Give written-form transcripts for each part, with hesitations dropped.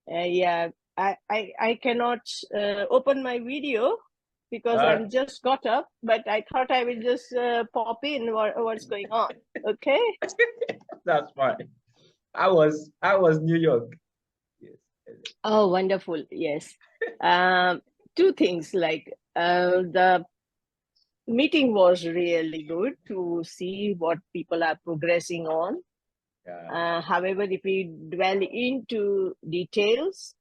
Yeah, I cannot open my video because Uh, I'm just got up, but I thought I will just pop in what's going on. Okay. that's fine. I was New York. Yes. Oh, wonderful. Yes. Um, Two things like the meeting was really good to see what people are progressing on. Yeah. However, if we dwell into details,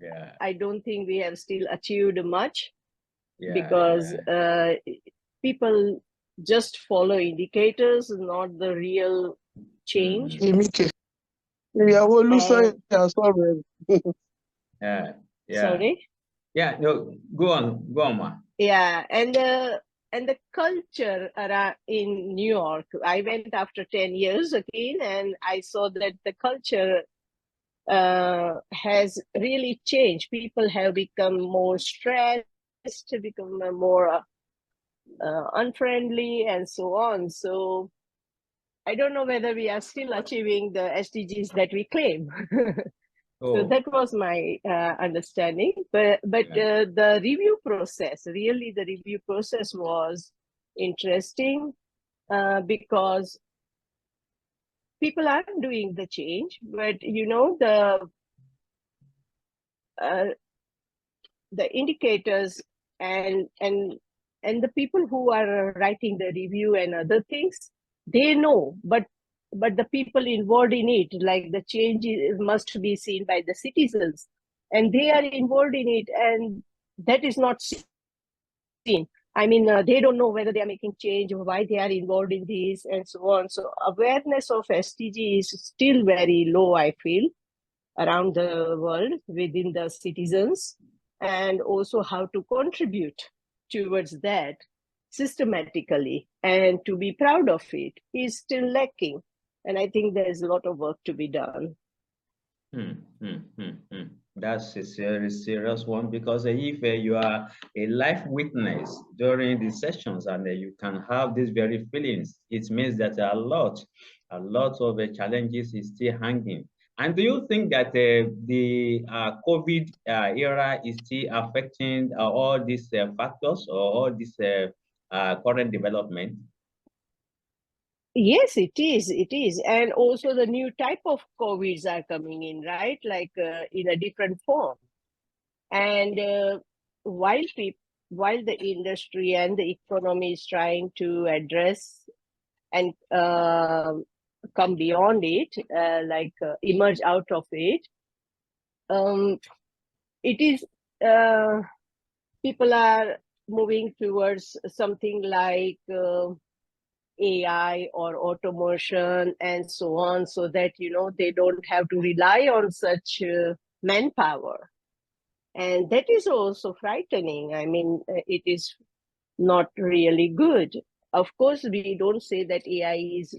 Yeah. I don't think we have still achieved much Yeah. because Yeah. people just follow indicators, not the real change. Mm-hmm. ìyàwó And olùsọyà sọ̀rọ̀ ẹ̀. Yeah. Yeah. sorry, Yeah. No, go on, ma. yeah, and the culture around in New York. I went after 10 years again, and I saw that the culture has really changed. People have become more stressed, become more unfriendly, and so on. So I don't know whether we are still achieving the SDGs that we claim. So Oh. that was my understanding. But Yeah. the review process, really, the review process was interesting because people are doing the change, but uh, the indicators and the people who are writing the review and other things, they know, but the people involved in it, like the change must be seen by the citizens, and they are involved in it, and that is not seen. I mean, they don't know whether they are making change or why they are involved in this and so on. So awareness of SDG is still very low, I feel, around the world within the citizens, and also how to contribute towards that systematically and to be proud of it is still lacking. And I think there is a lot of work to be done. That's a serious one because if you are a life witness during the sessions and you can have these very feelings, it means that a lot of challenges is still hanging. And do you think that the COVID era is still affecting all these factors or all this current development? Yes, it is. It is. And also the new type of COVIDs are coming in, right? Like in a different form. And while people, while the industry and the economy is trying to address and come beyond it, emerge out of it, um, it is people are moving towards something like AI or automation and so on, so that they don't have to rely on such manpower, and that is also frightening. I mean, it is not really good. Of course, we don't say that AI is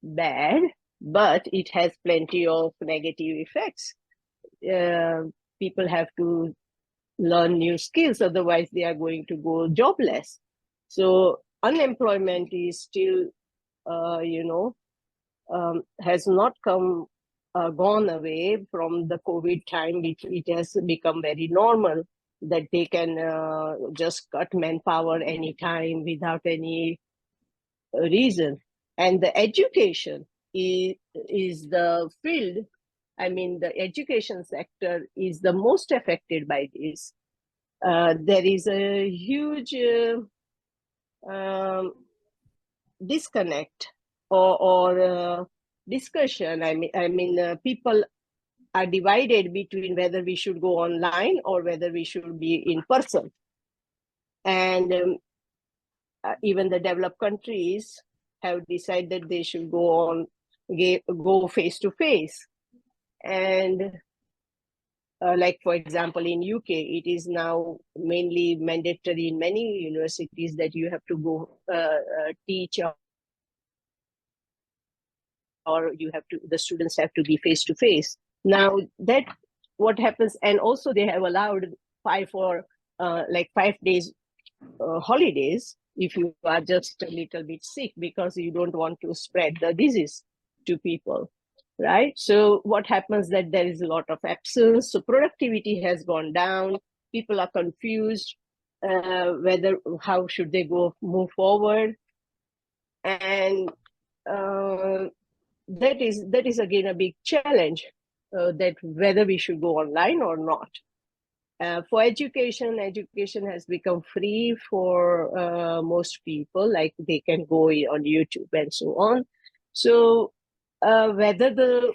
bad, but it has plenty of negative effects. Uh, People have to learn new skills, otherwise they are going to go jobless. So unemployment is still, has not gone away from the COVID time, which it has become very normal that they can just cut manpower anytime without any reason. And the education is the field. I mean, the education sector is the most affected by this. There is a huge disconnect or discussion. People are divided between whether we should go online or whether we should be in person. And even the developed countries have decided they should go face to face. And like, for example, in UK, it is now mainly mandatory in many universities that you have to go teach, or the students have to be face to face. Now that what happens, and also they have allowed 5 days holidays if you are just a little bit sick because you don't want to spread the disease to people. right? So what happens that there is a lot of absence, so productivity has gone down, people are confused how should they move forward, and that is again a big challenge, that whether we should go online or not. For education has become free for most people, like they can go on YouTube and so on. So whether the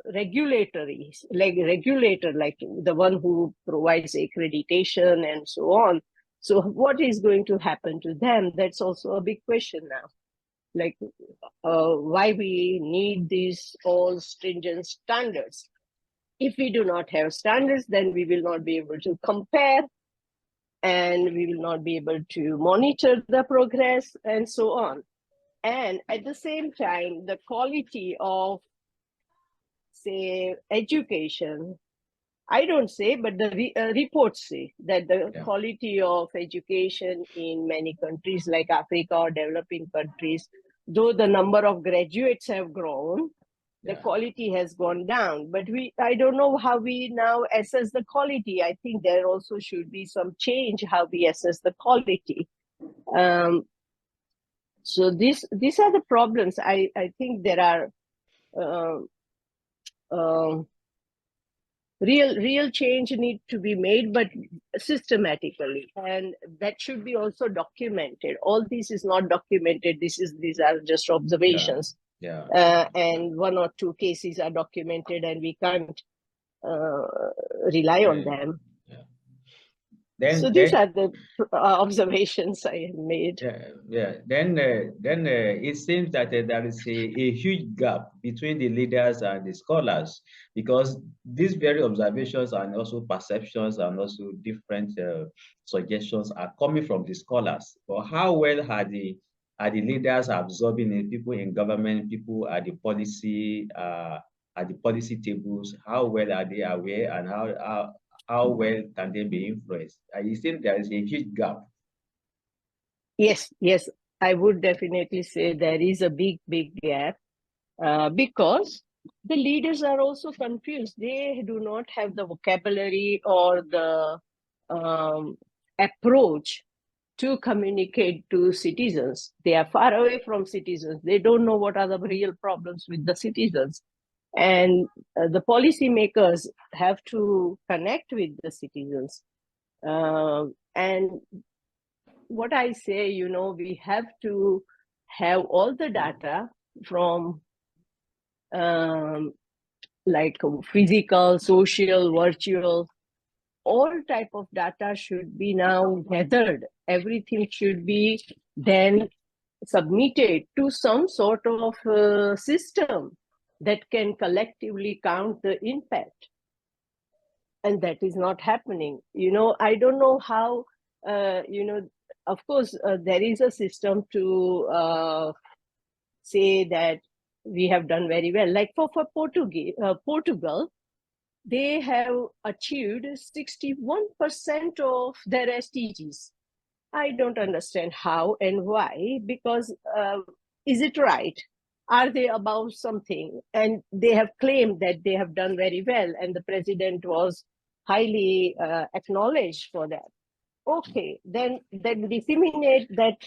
regulator, like the one who provides accreditation and so on, so what is going to happen to them? That's also a big question now. Like why we need these all stringent standards. If we do not have standards, then we will not be able to compare, and we will not be able to monitor the progress and so on. And at the same time, the quality of, say, education, I don't say, but the reports say that the quality of education in many countries like Africa or developing countries, though the number of graduates have grown, the quality has gone down. But I don't know how we now assess the quality. I think there also should be some change how we assess the quality. So these are the problems. I think there are real change need to be made, but systematically, and that should be also documented. All this is not documented. These are just observations. And one or two cases are documented, and we can't rely on them. So these are the observations I have made. Then it seems that there is a huge gap between the leaders and the scholars, because these very observations and also perceptions and also different suggestions are coming from the scholars. But how well are the leaders absorbing it? People in government, people at the policy tables? How well are they aware, and how well can they be influenced? I think there is a huge gap. Yes, I would definitely say there is a big gap, because the leaders are also confused. They do not have the vocabulary or the approach to communicate to citizens. They are far away from citizens. They don't know what are the real problems with the citizens. And the policymakers have to connect with the citizens. And what I say, we have to have all the data from like physical, social, virtual, all type of data should be now gathered. Everything should be then submitted to some sort of system that can collectively count the impact. And that is not happening. I don't know how, of course, there is a system to say that we have done very well. Like for Portugal, they have achieved 61% of their SDGs. I don't understand how and why, because is it right? Are they above something? And they have claimed that they have done very well, and the president was highly acknowledged for that. Okay, then disseminate that.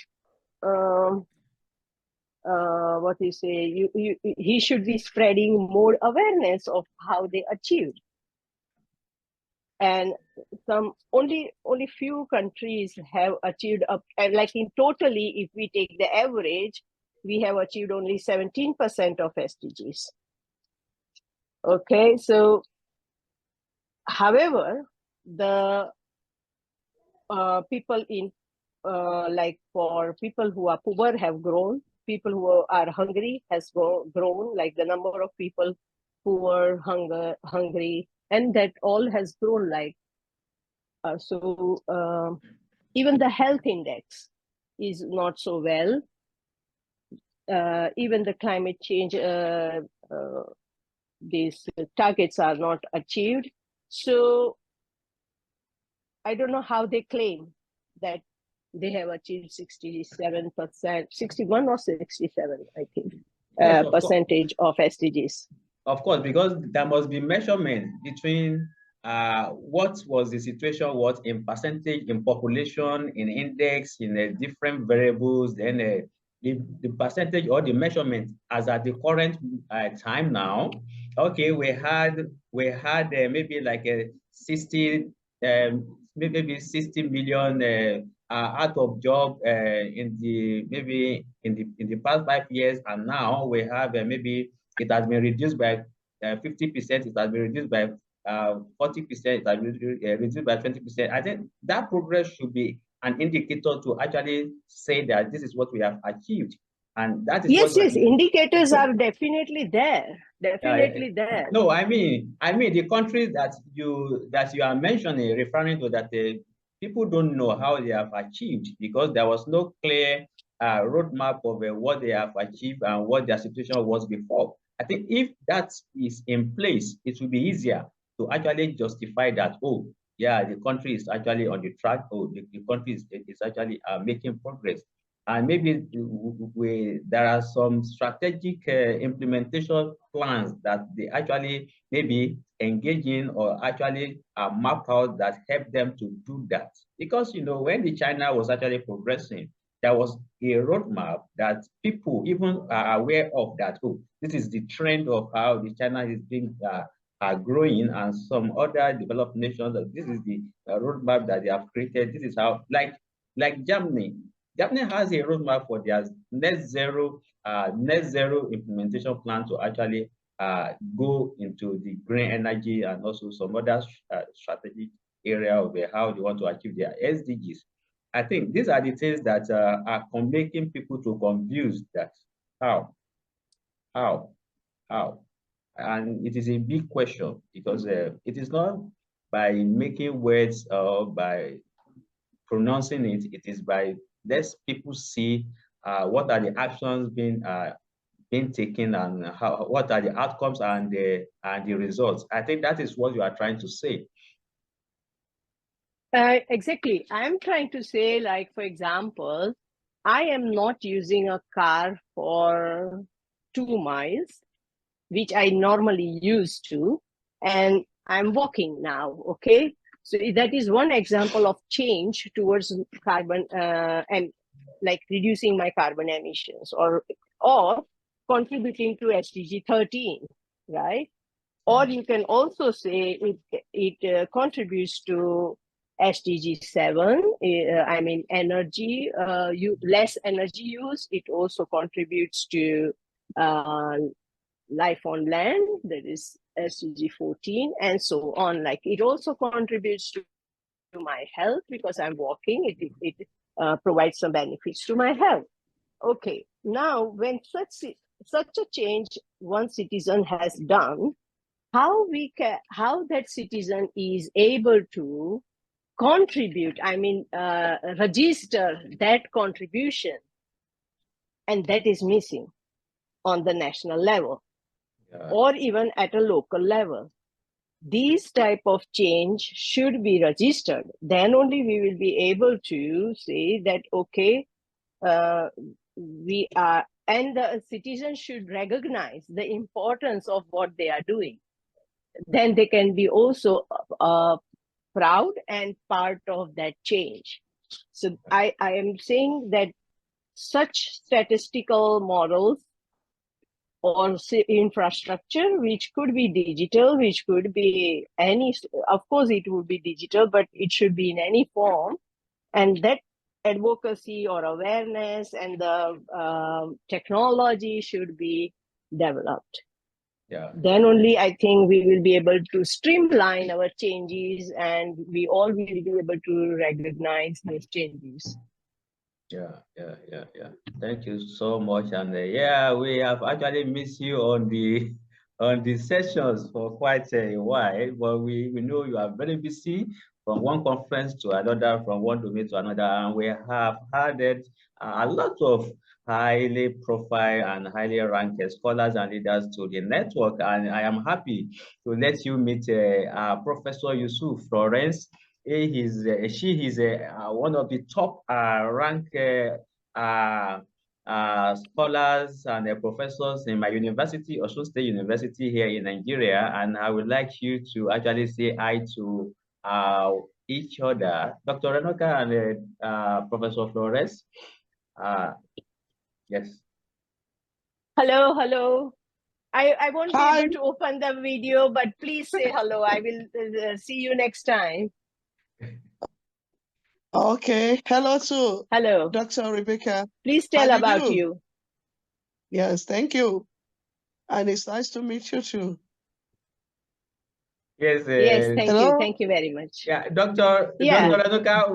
What you say? He should be spreading more awareness of how they achieved. And only few countries have achieved up, and like in totally, if we take the average, we have achieved only 17% of SDGs. Okay, so however, the people in like for people who are poor have grown, people who are hungry has grown, like the number of people who were hungry, and that all has grown. Like even the health index is not so well. Even the climate change, these targets are not achieved. So I don't know how they claim that they have achieved 67%, 61 or 67, I think. Yes, of course. percentage of SDGs? Of course, because there must be measurement between what was the situation, what in percentage, in population, in index, in different variables, then the percentage or the measurement as at the current time now. Okay, we had maybe like a 60 maybe 60 million out of job in the maybe in the past 5 years, and now we have maybe it has been reduced by 50%, it has been reduced by 40%, it has been reduced by 20%. I think that progress should be an indicator to actually say that this is what we have achieved. And that is Yes, what yes, indicators are definitely there. Definitely there. No, I mean the countries that you are mentioning, referring to that people don't know how they have achieved because there was no clear roadmap of what they have achieved and what their situation was before. I think if that is in place, it will be easier to actually justify that, oh, yeah, the country is actually on the track, oh, the country is actually making progress. And maybe there are some strategic implementation plans that they actually maybe engage in or actually map out that help them to do that. Because, you know, when the China was actually progressing, there was a roadmap that people even are aware of that, oh, this is the trend of how the China is being growing, and some other developed nations, this is the roadmap that they have created. This is how, like Germany. Germany has a roadmap for their net zero implementation plan to actually go into the green energy and also some other strategic area of how they want to achieve their SDGs. I think these are the things that are making people to confuse that how, and it is a big question because it is not by making words or by pronouncing it, it is by let people see what are the actions being taken and what are the outcomes and the results. I think that is what you are trying to say. Exactly. I'm trying to say, like, for example, I am not using a car for 2 miles, which I normally used to, and I'm walking now, okay? So that is one example of change towards carbon and like reducing my carbon emissions or contributing to SDG 13, right? Or you can also say it contributes to SDG 7, I mean, energy, less energy use. It also contributes to life on land, that is SDG 14, and so on. Like, it also contributes to my health because I'm walking. It provides some benefits to my health. Okay, now when such a change one citizen has done, how that citizen is able to contribute, I mean, register that contribution, and that is missing on the national level or even at a local level. These type of change should be registered. Then only we will be able to say that, okay, we are, and the citizens should recognize the importance of what they are doing. Then they can be also proud and part of that change. So I am saying that such statistical models or infrastructure, which could be digital, which could be any, of course it would be digital, but it should be in any form, and that advocacy or awareness and the technology should be developed. Then only I think we will be able to streamline our changes, and we all will be able to recognize those changes. Yeah. Thank you so much. And yeah, we have actually missed you on the sessions for quite a while, but we know you are very busy from one conference to another, from one domain to another, and we have added a lot of highly profile and highly ranked scholars and leaders to the network. And I am happy to let you meet Professor Yusuf Florence. She is one of the top ranked scholars and professors in my university, Osun State University here in Nigeria, and I would like you to actually say hi to each other, Dr. Renoka and Professor Flores. Yes. Hello, hello. I won't Hi. be able to open the video, but please say hello. I will see you next time. Okay. Hello to Hello. Dr. Rebecca. Please tell How about do? you. Yes, thank you. And it's nice to meet you too. Yes. Yes, thank hello? you. Thank you very much. Yeah, Dr. Yeah. Dr. Renoka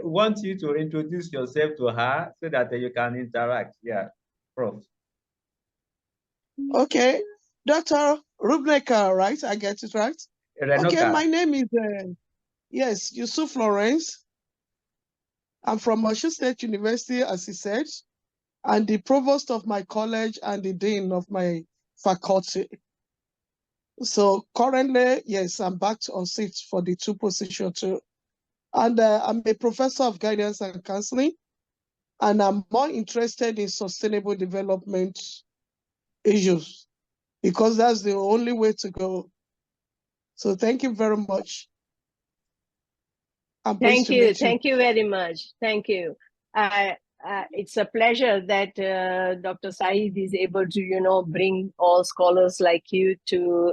wants you to introduce yourself to her so that you can interact. Yeah, Prof. Okay. Dr. Rubneka, right? I get it right? Renoka. Okay, my name is, yes, Yusuf Florence. I'm from Osun State University, as he said, and the provost of my college and the dean of my faculty. So currently, yes, I'm back on seat for the two position too. And I'm a professor of guidance and counseling, and I'm more interested in sustainable development issues because that's the only way to go. So thank you very much. I'm pleased Thank to you. meet you. Thank you very much. Thank you. It's a pleasure that Dr. Saeed is able to, bring all scholars like you to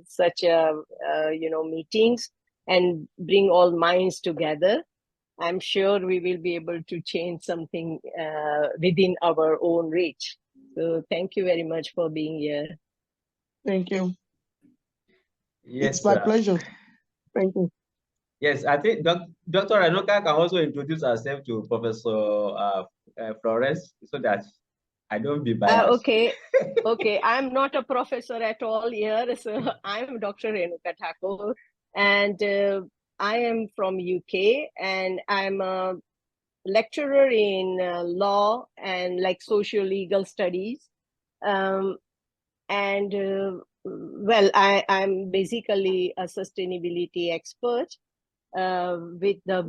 such meetings and bring all minds together. I'm sure we will be able to change something within our own reach. So thank you very much for being here. Thank you. Yes, it's my pleasure. Thank you. Yes, I think Dr. Renoka can also introduce herself to Professor Flores so that I don't be biased. Okay. I'm not a professor at all here. So I'm Dr. Renuka Thakur, and I am from UK, and I'm a lecturer in law and like social legal studies. Well, I'm basically a sustainability expert with the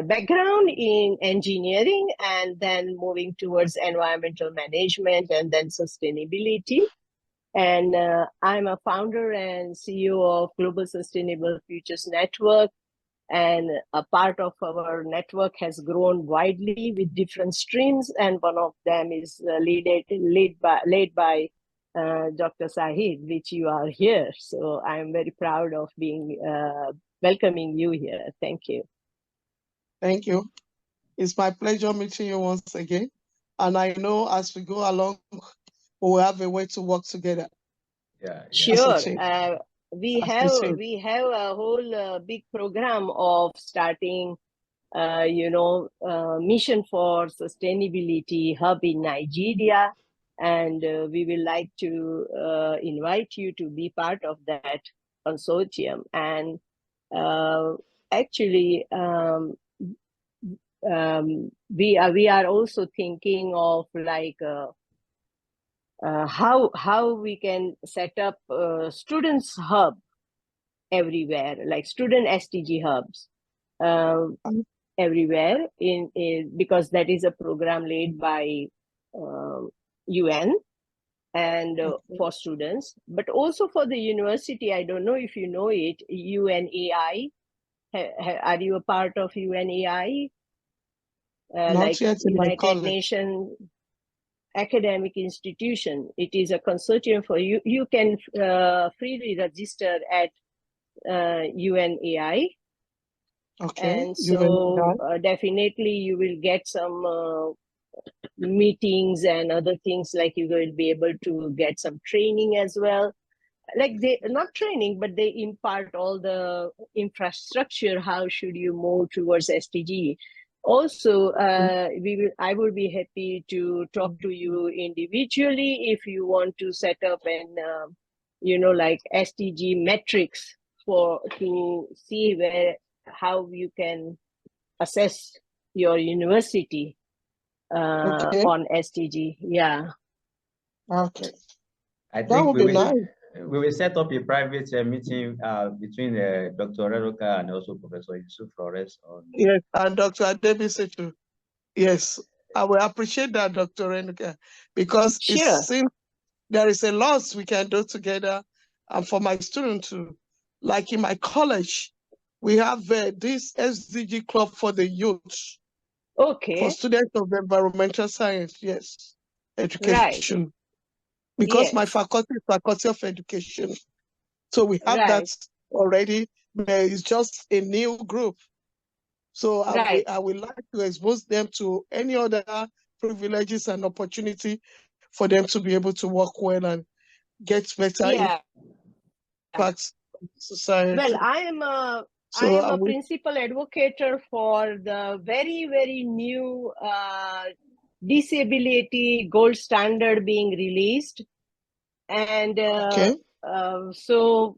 background in engineering, and then moving towards environmental management and then sustainability. And I'm a founder and CEO of Global Sustainable Futures Network. And a part of our network has grown widely with different streams, and one of them is led by Dr. Sahid, which you are here. So I'm very proud of being welcoming you here. Thank you. Thank you. It's my pleasure meeting you once again. And I know as we go along, we'll have a way to work together. Yeah. Sure. We have a whole big program of starting mission for sustainability hub in Nigeria, and we will like to invite you to be part of that consortium. And actually, we are also thinking of like how we can set up students hub everywhere, like student SDG hubs everywhere in because that is a program led by UN and for students, but also for the university. I don't know if you know it, UNAI. Are you a part of UNAI? Not yet in my college. United Nations academic institution. It is a consortium for you. You can freely register at UNAI. Okay. And so definitely you will get some meetings and other things, like you will be able to get some training as well. Like they not training, but they impart all the infrastructure. How should you move towards SDG? Also, I would be happy to talk to you individually if you want to set up an, like SDG metrics to see how you can assess your university on SDG. Yeah. Okay. I That think would be nice. We will set up a private meeting between Dr. Reroka and also Professor Yusuf Flores. Yes, and Dr. Adebisi too. Yes. I will appreciate that, Dr. Renuka, because it Sure. seems there is a lot we can do together. And for my students too, like in my college, we have this SDG club for the youth, Okay. for students of environmental science, yes, education. Right. Because my Yes. faculty is Faculty of Education. So we have Right. that already. There is just a new group. So Right. I would like to expose them to any other privileges and opportunity for them to be able to work well and get better Yeah. impacts on society. Well, I am a So principal advocator for the very new disability gold standard being released, and okay, so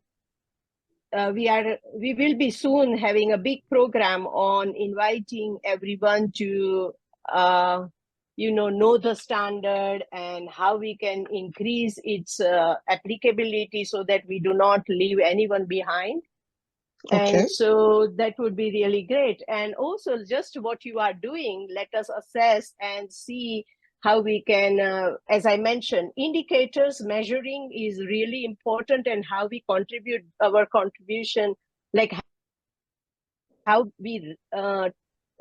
we will be soon having a big program on inviting everyone to know the standard and how we can increase its applicability so that we do not leave anyone behind. okay, And so that would be really great. And also just what you are doing, let us assess and see how we can, as I mentioned, indicators measuring is really important, and how we contribute our contribution, like how we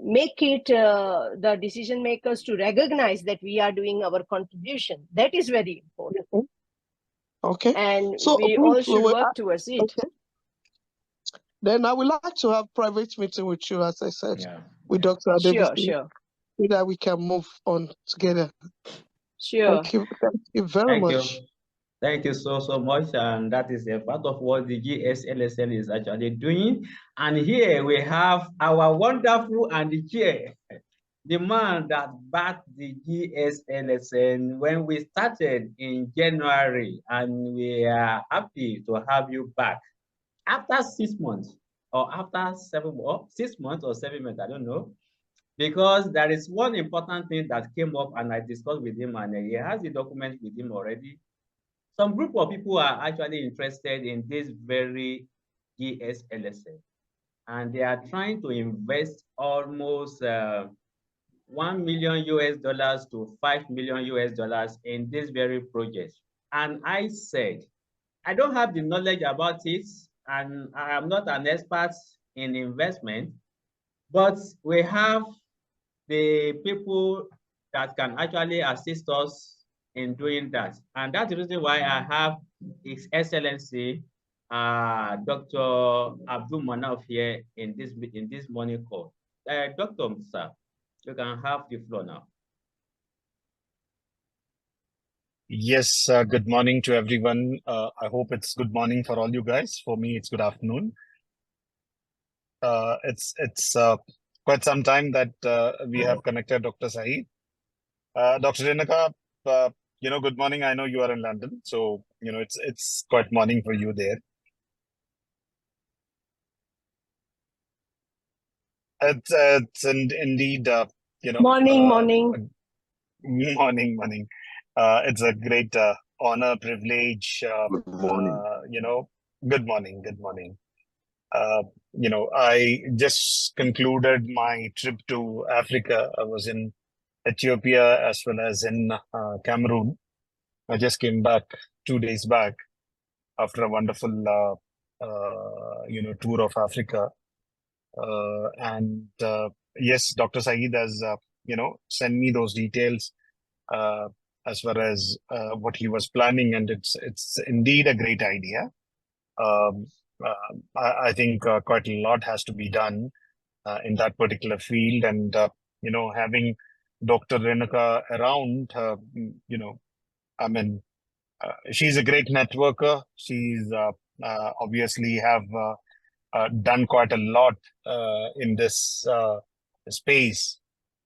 make it the decision makers to recognize that we are doing our contribution. That is very important. okay. And So we all should work towards it. okay. Then I would like to have private meeting with you, as I said, with Dr. Sure, Adebisi, sure. so that we can move on together. Sure. Thank you very much. Thank you so much, and that is a part of what the GSLSN is actually doing. And here we have our wonderful and dear, the man that backed the GSLSN when we started in January, and we are happy to have you back after 6 months, or after 6 months or 7 months, I don't know. Because there is one important thing that came up, and I discussed with him, and he has the document with him already. Some group of people are actually interested in this very GSLSN, and they are trying to invest almost $1 million US to $5 million US in this very project. And I said, I don't have the knowledge about it, and I am not an expert in investment, but we have the people that can actually assist us in doing that. And that's the reason why I have His Excellency Dr. Abdul Manaf here in this morning call. Dr. Sir, you can have the floor now. Yes, good morning to everyone. I hope it's good morning for all you guys. For me, it's good afternoon. It's quite some time that we have connected, Dr. Saeed. Dr. Renuka, good morning. I know you are in London, so it's quite morning for you there. It's indeed morning. Morning. It's a great honor, privilege. Good morning. Good morning. I just concluded my trip to Africa. I was in Ethiopia as well as in Cameroon. I just came back 2 days back after a wonderful, tour of Africa. Yes, Dr. Saeed has, sent me those details as far as what he was planning, and it's indeed a great idea. I think quite a lot has to be done in that particular field, and having Dr. Renuka around, I mean, she's a great networker. She's obviously have done quite a lot in this space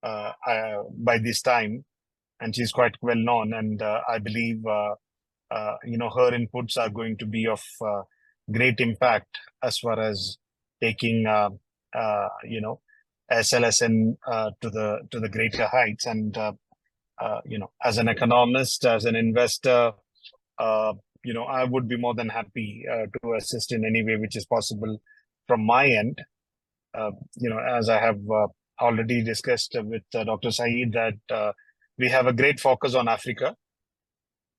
by this time, and she's quite well known. And I believe her inputs are going to be of great impact as far as taking SLSN to the greater heights. And as an economist, as an investor, I would be more than happy to assist in any way which is possible from my end. As I have already discussed with Dr. Saeed that we have a great focus on Africa.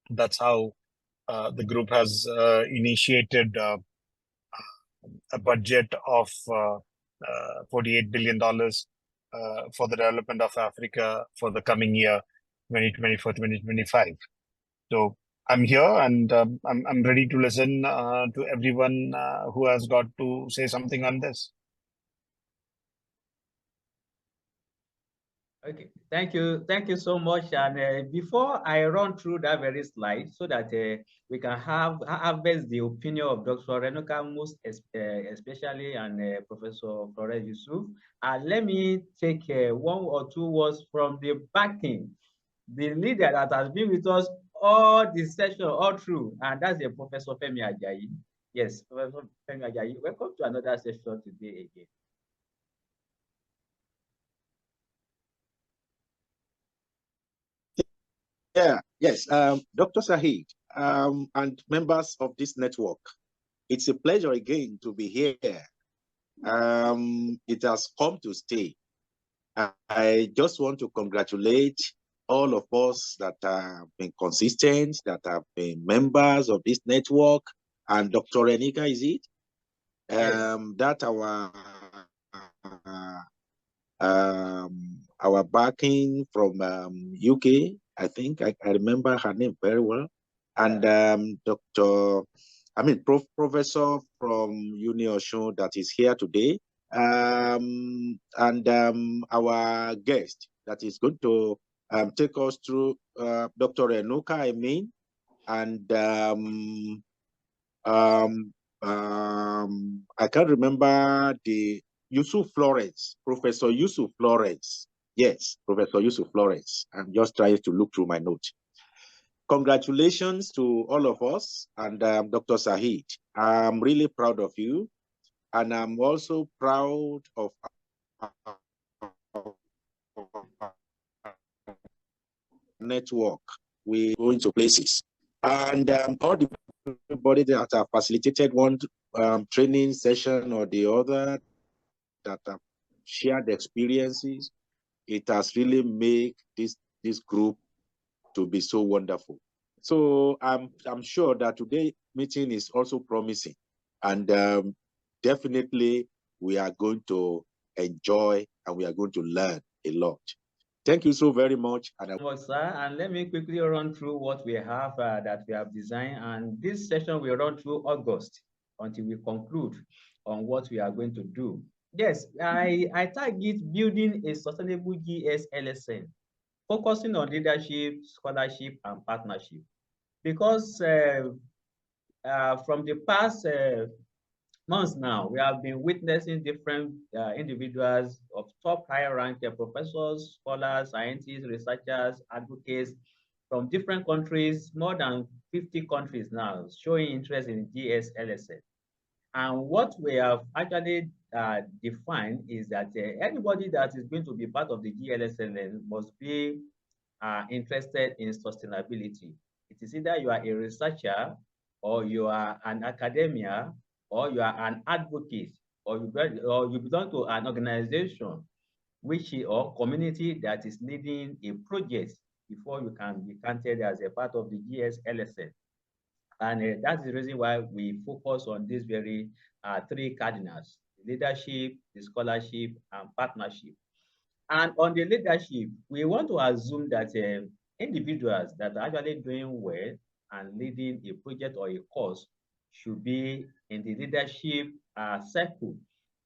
That's how the group has initiated a budget of $48 billion for the development of Africa for the coming year, 2024-2025. So I'm here and I'm ready to listen to everyone who has got to say something on this. Okay, thank you so much. And before I run through that very slide, so that we can harvest the opinion of Dr. Renuka, most especially, and Professor Flores Yusuf, let me take one or two words from the backing, the leader that has been with us all this session, all through, and that's the Professor Femi Ajayi. Yes, Professor Femi Ajayi, welcome to another session today again. Yes, Dr. Saeed, and members of this network, it's a pleasure again to be here. It has come to stay. I just want to congratulate all of us that have been consistent, that have been members of this network, and Dr. Renika, is it? Yes. That our backing from UK, I think I remember her name very well, and Professor from UniOsun that is here today, and our guest that is going to take us through, Dr. Renuka, and I can't remember the Yusuf Flores, Professor Yusuf Flores. Yes, Professor Yusuf Flores. I'm just trying to look through my notes. Congratulations to all of us and Dr. Saeed. I'm really proud of you. And I'm also proud of network. We go into places. And all the everybody that have facilitated one training session or the other, that have shared experiences, it has really made this group to be so wonderful. So I'm sure that today's meeting is also promising, and definitely we are going to enjoy and we are going to learn a lot. Thank you so very much. And let me quickly run through what we have that we have designed. And this session will run through August until we conclude on what we are going to do. Yes, I target building a sustainable GSLSN, focusing on leadership, scholarship, and partnership. Because from the past months now, we have been witnessing different individuals of top higher ranked professors, scholars, scientists, researchers, advocates from different countries, more than 50 countries now, showing interest in GSLSN. And what we have actually defined is that anybody that is going to be part of the GSLSN must be interested in sustainability. It is either you are a researcher, or you are an academia, or you are an advocate, or you belong to an organization or community that is leading a project before you can be counted as a part of the GSLSN. And that's the reason why we focus on these very three cardinals: leadership, the scholarship, and partnership. And on the leadership, we want to assume that individuals that are actually doing well and leading a project or a course should be in the leadership circle,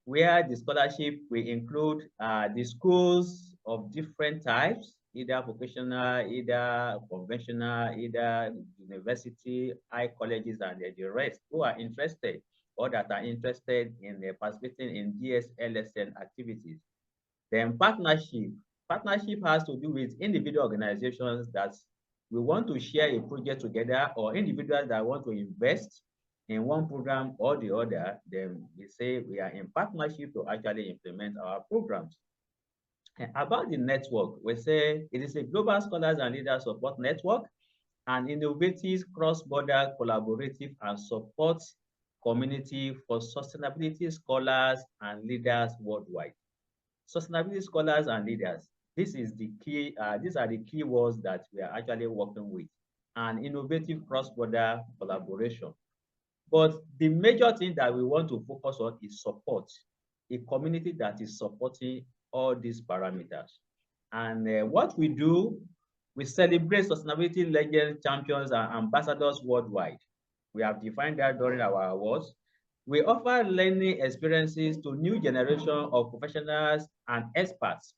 where the scholarship will include the schools of different types, either vocational, either conventional, either university, high colleges, and the rest who are interested or that are interested in participating in GSLSN activities. Then partnership. Partnership has to do with individual organizations that we want to share a project together, or individuals that want to invest in one program or the other. Then we say we are in partnership to actually implement our programs. And about the network, we say it is a global scholars and leaders support network, an innovative cross-border collaborative and support community for sustainability scholars and leaders worldwide. Sustainability scholars and leaders. This is the key. These are the key words that we are actually working with, and innovative cross-border collaboration. But the major thing that we want to focus on is support, a community that is supporting all these parameters. And what we do, we celebrate sustainability legends, champions, and ambassadors worldwide. We have defined that during our awards. We offer learning experiences to new generation of professionals and experts.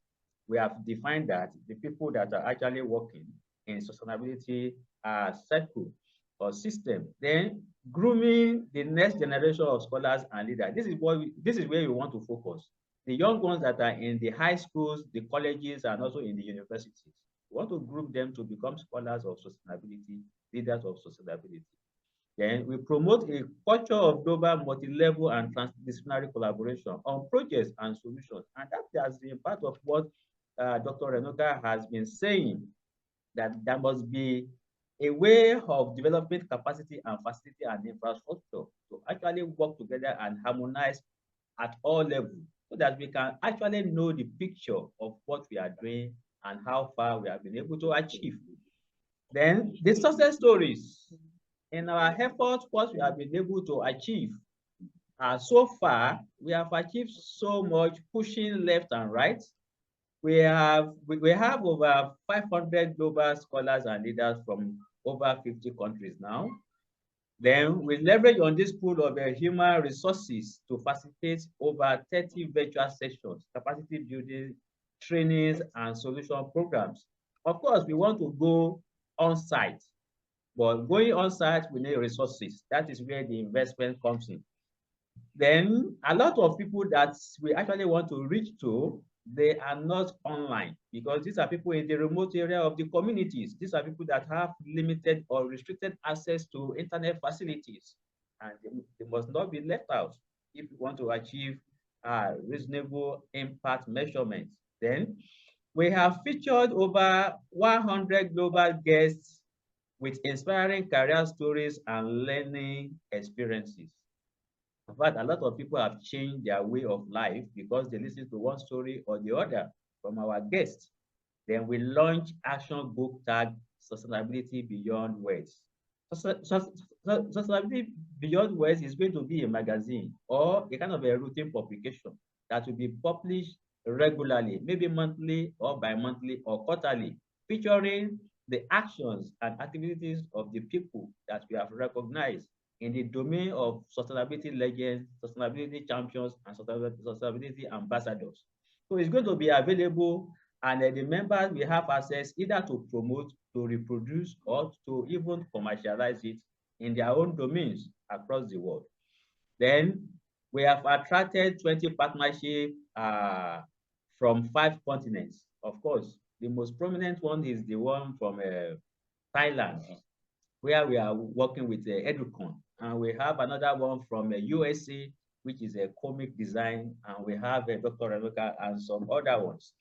We have defined that the people that are actually working in sustainability circle or system. Then grooming the next generation of scholars and leaders. This is where we want to focus. The young ones that are in the high schools, the colleges, and also in the universities. We want to group them to become scholars of sustainability, leaders of sustainability. Then we promote a culture of global, multi-level, and transdisciplinary collaboration on projects and solutions. And that has been part of what Dr. Renoka has been saying, that there must be a way of developing capacity and facility and infrastructure to actually work together and harmonize at all levels so that we can actually know the picture of what we are doing and how far we have been able to achieve. Then the success stories. In our efforts, what we have been able to achieve. So far, we have achieved so much pushing left and right. We have over 500 global scholars and leaders from over 50 countries now. Then we leverage on this pool of human resources to facilitate over 30 virtual sessions, capacity building, trainings, and solution programs. Of course, we want to go on site, but going on site, we need resources. That is where the investment comes in. Then a lot of people that we actually want to reach to, they are not online because these are people in the remote area of the communities. These are people that have limited or restricted access to internet facilities, and they must not be left out if we want to achieve reasonable impact measurements. Then we have featured over 100 global guests with inspiring career stories and learning experiences. In fact, a lot of people have changed their way of life because they listen to one story or the other from our guests. Then we launch action book tag Sustainability Beyond Words. Sustainability Beyond Words is going to be a magazine or a kind of a routine publication that will be published regularly, maybe monthly or bi-monthly or quarterly, featuring the actions and activities of the people that we have recognized in the domain of sustainability legends, sustainability champions, and sustainability ambassadors. So it's going to be available, and the members will have access either to promote, to reproduce, or to even commercialize it in their own domains across the world. Then we have attracted 20 partnerships from 5 continents. Of course, the most prominent one is the one from Thailand, where we are working with Educon. And we have another one from USA, which is a comic design. And we have Dr. Rebecca and some other ones.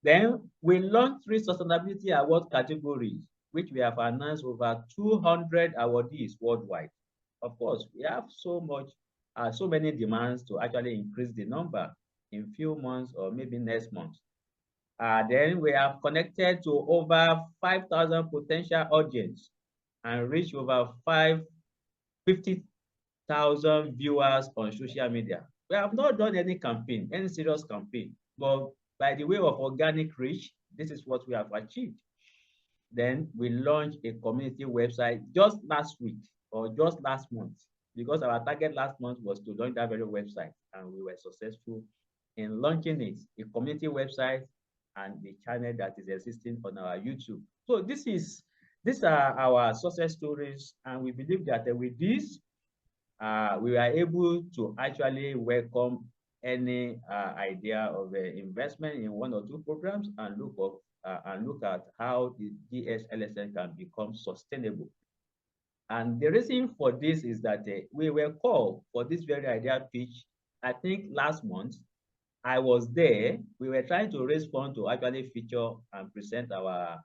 Then we launched 3 sustainability award categories, which we have announced over 200 awardees worldwide. Of course, we have so many demands to actually increase the number in few months or maybe next month. Then we have connected to over 5,000 potential audience and reach over 50,000 viewers on social media. We have not done any campaign, any serious campaign, but by the way of organic reach, this is what we have achieved. Then we launched a community website just last week or just last month, because our target last month was to launch that very website, and we were successful in launching it, a community website and the channel that is existing on our YouTube. So these are our success stories, and we believe that with this, we are able to actually welcome any idea of investment in 1 or 2 programs and look at how the GSLSN can become sustainable. And the reason for this is that we were called for this very idea pitch, I think last month. I was there. We were trying to raise funds to actually feature and present our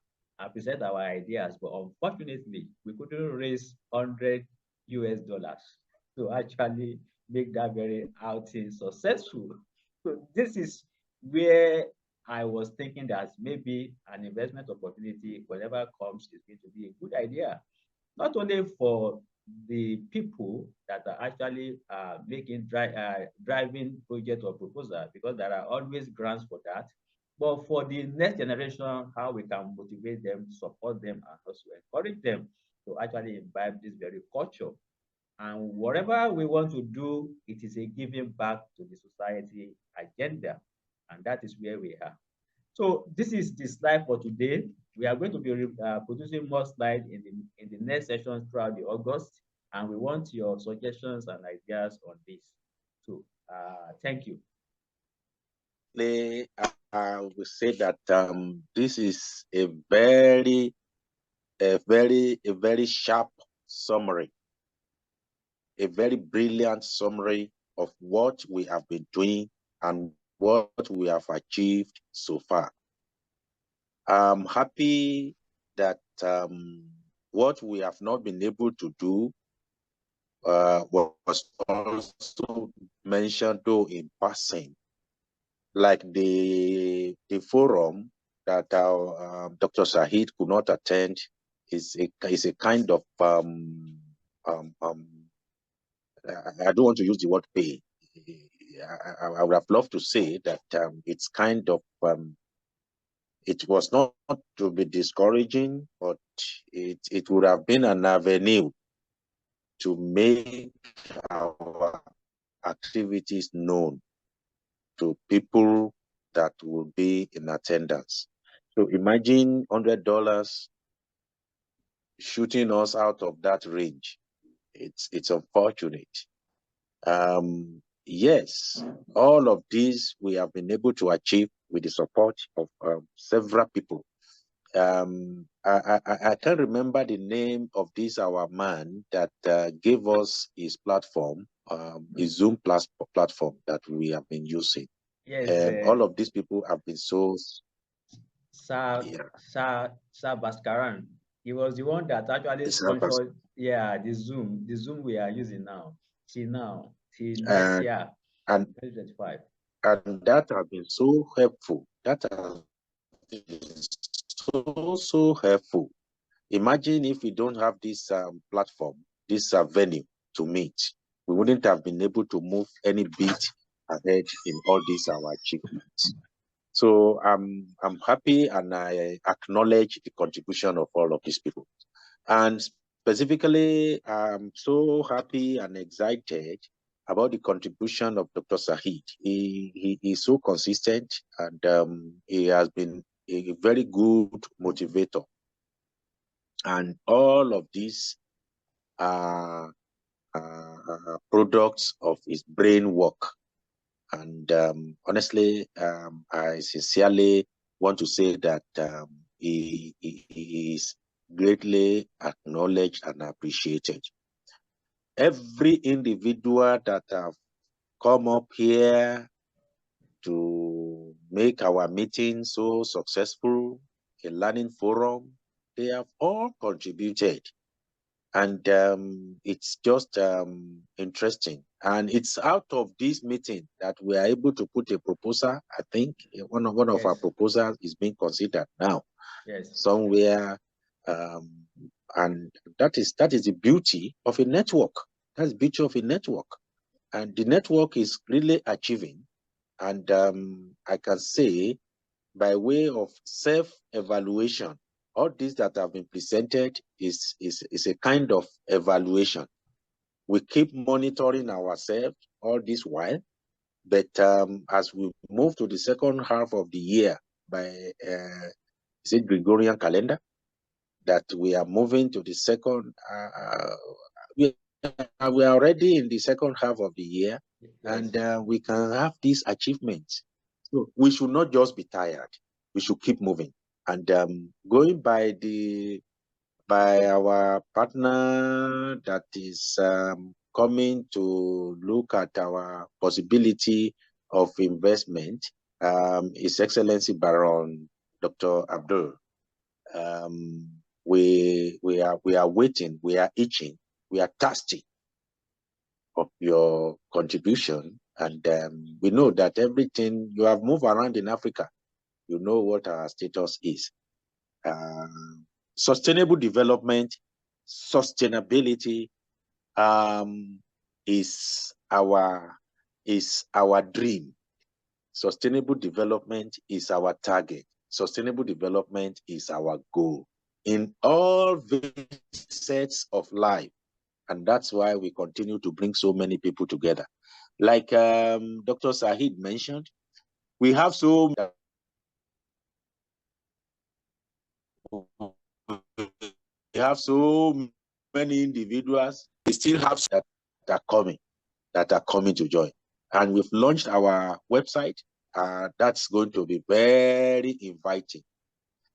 ideas, but unfortunately, we couldn't raise $100 to actually make that very outing successful. So this is where I was thinking that maybe an investment opportunity, whatever comes, is going to be a good idea, not only for the people that are actually driving project or proposal, because there are always grants for that, but for the next generation, how we can motivate them, support them, and also encourage them to actually imbibe this very culture. And whatever we want to do, it is a giving back to the society agenda. And that is where we are. So this is the slide for today. We are going to be producing more slides in the next session throughout the August. And we want your suggestions and ideas on this. So thank you. I will say that this is a very sharp summary, a very brilliant summary of what we have been doing and what we have achieved so far. I'm happy that what we have not been able to do was also mentioned though in passing, like the forum that our Dr. Sahid could not attend is a kind of I don't want to use the word pay. I would have loved to say that it's kind of it was not to be discouraging, but it would have been an avenue to make our activities known to people that will be in attendance. So imagine $100 shooting us out of that range. It's unfortunate. Yes, all of these we have been able to achieve with the support of several people. I can't remember the name of this our man that gave us his platform, his Zoom platform that we have been using. Yes, all of these people have been so. Sir Baskaran. He was the one that actually sponsored, the Zoom we are using now, till next year, and 2025. And that has been so helpful. That has been so helpful. Imagine if we don't have this platform, this venue to meet, we wouldn't have been able to move any bit ahead in all these our achievements. So I'm happy and I acknowledge the contribution of all of these people. And specifically, I'm so happy and excited about the contribution of Dr. Sahid. He is so consistent and he has been a very good motivator. And all of these are products of his brain work. And honestly, I sincerely want to say that he is greatly acknowledged and appreciated. Every individual that have come up here to make our meeting so successful, a learning forum, they have all contributed. And it's just interesting. And it's out of this meeting that we are able to put a proposal. I think one of our proposals is being considered now. Yes. Somewhere. And that is the beauty of a network. That's the beauty of a network. And the network is really achieving. And I can say, by way of self-evaluation, all this that have been presented is a kind of evaluation. We keep monitoring ourselves all this while, but as we move to the second half of the year by is it Gregorian calendar, that we are moving to the second, we are already in the second half of the year, yes. And we can have these achievements. So we should not just be tired. We should keep moving. And going by our partner that is coming to look at our possibility of investment, His Excellency Baron Dr. Abdul. We are waiting, we are itching, we are thirsty of your contribution, And we know that everything, you have moved around in Africa, you know what our status is. Sustainable development, sustainability is our dream. Sustainable development is our target. Sustainable development is our goal in all facets of life. And that's why we continue to bring so many people together. Like Dr. Sahid mentioned, we have so many individuals. We still have that are coming to join. And we've launched our website. That's going to be very inviting.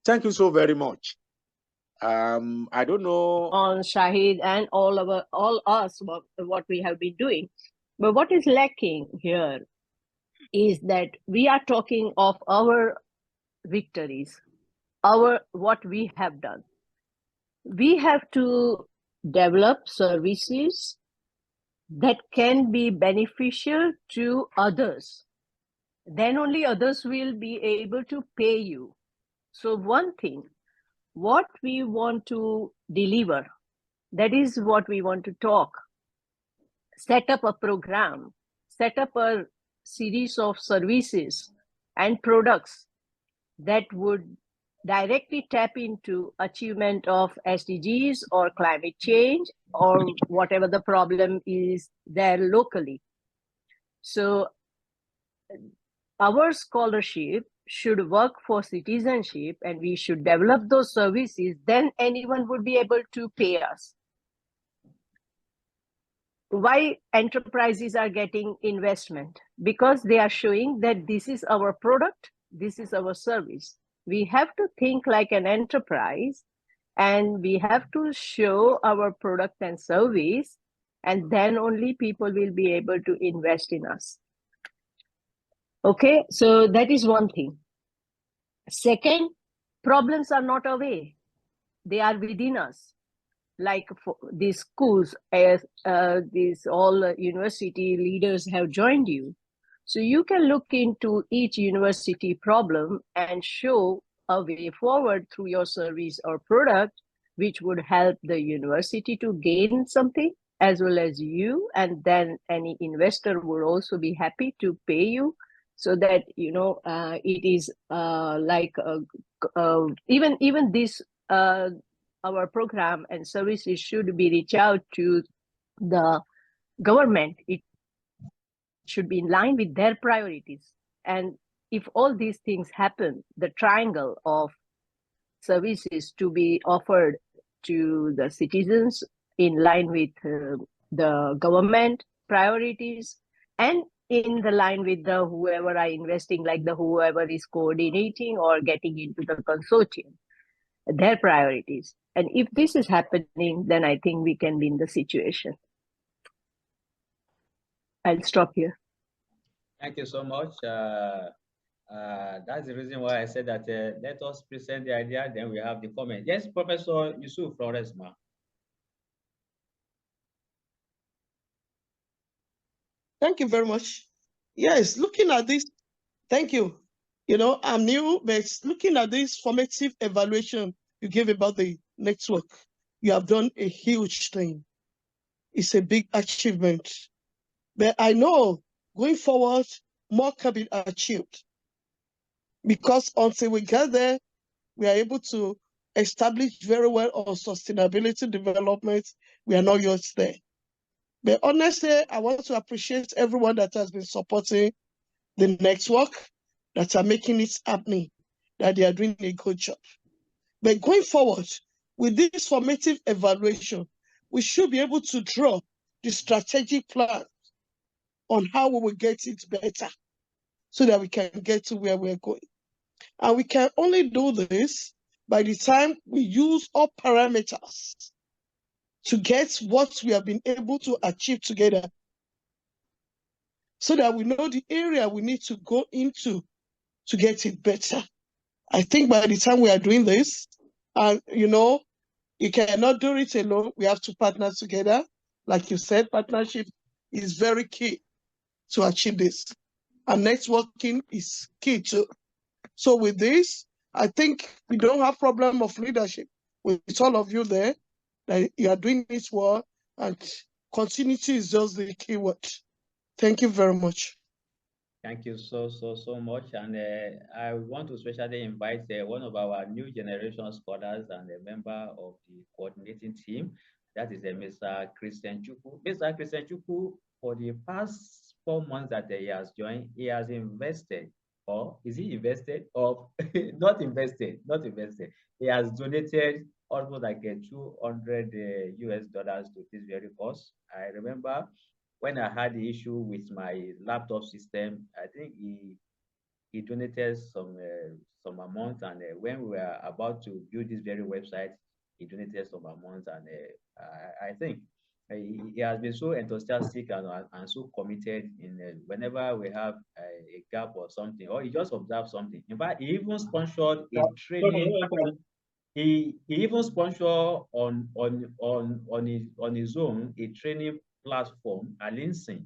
Thank you so very much. I don't know on Shahid and all us what we have been doing, but what is lacking here is that we are talking of our victories, what we have done. We have to develop services that can be beneficial to others. Then only others will be able to pay you. So one thing, what we want to deliver, that is what we want to talk. Set up a program, set up a series of services and products that would directly tap into achievement of SDGs or climate change or whatever the problem is there locally. So our scholarship should work for citizenship, and we should develop those services, then anyone would be able to pay us. Why enterprises are getting investment? Because they are showing that this is our product, this is our service. We have to think like an enterprise, and we have to show our product and service, and then only people will be able to invest in us. Okay, so that is one thing. Second, problems are not away. They are within us. Like for these schools, these all university leaders have joined you. So you can look into each university problem and show a way forward through your service or product, which would help the university to gain something as well as you. And then any investor would also be happy to pay you, so that, you know, it is even this, our program and services should be reach out to the government. It should be in line with their priorities. And if all these things happen, the triangle of services to be offered to the citizens in line with the government priorities, and in the line with the whoever are investing, like the whoever is coordinating or getting into the consortium, their priorities. And if this is happening, then I think we can win the situation. I'll stop here. Thank you so much. That's the reason why I said that let us present the idea, then we have the comment. Yes, Professor Yusuf Flores, ma. Thank you very much. Yes, looking at this, thank you. You know, I'm new, but looking at this formative evaluation you gave about the network, you have done a huge thing. It's a big achievement. But I know going forward, more can be achieved. Because until we get there, we are able to establish very well on sustainability development. We are not yet there. But honestly, I want to appreciate everyone that has been supporting the network, that are making it happening, that they are doing a good job. But going forward, with this formative evaluation, we should be able to draw the strategic plan on how we will get it better so that we can get to where we're going. And we can only do this by the time we use all parameters to get what we have been able to achieve together, so that we know the area we need to go into to get it better. I think by the time we are doing this, and you know, you cannot do it alone. We have to partner together. Like you said, partnership is very key. to achieve this. And networking is key too. So with this, I think we don't have problem of leadership with all of you there, that you are doing this well, and continuity is just the key word. Thank you very much. Thank you so much. And I want to especially invite one of our new generation scholars and a member of the coordinating team. That is Mr. Christian Chukwu. Mr. Christian Chukwu, for the past 4 months that he has joined, he has invested, or is he invested, or not invested, not invested. He has donated almost like $200 US to this very cause. I remember when I had the issue with my laptop system, I think he donated some amount, and when we were about to build this very website, he donated some amount, and I think he has been so enthusiastic and so committed in whenever we have a gap or something, or he just observed something. In fact, he even sponsored a training. He even sponsored on his own a training platform, Alinsin.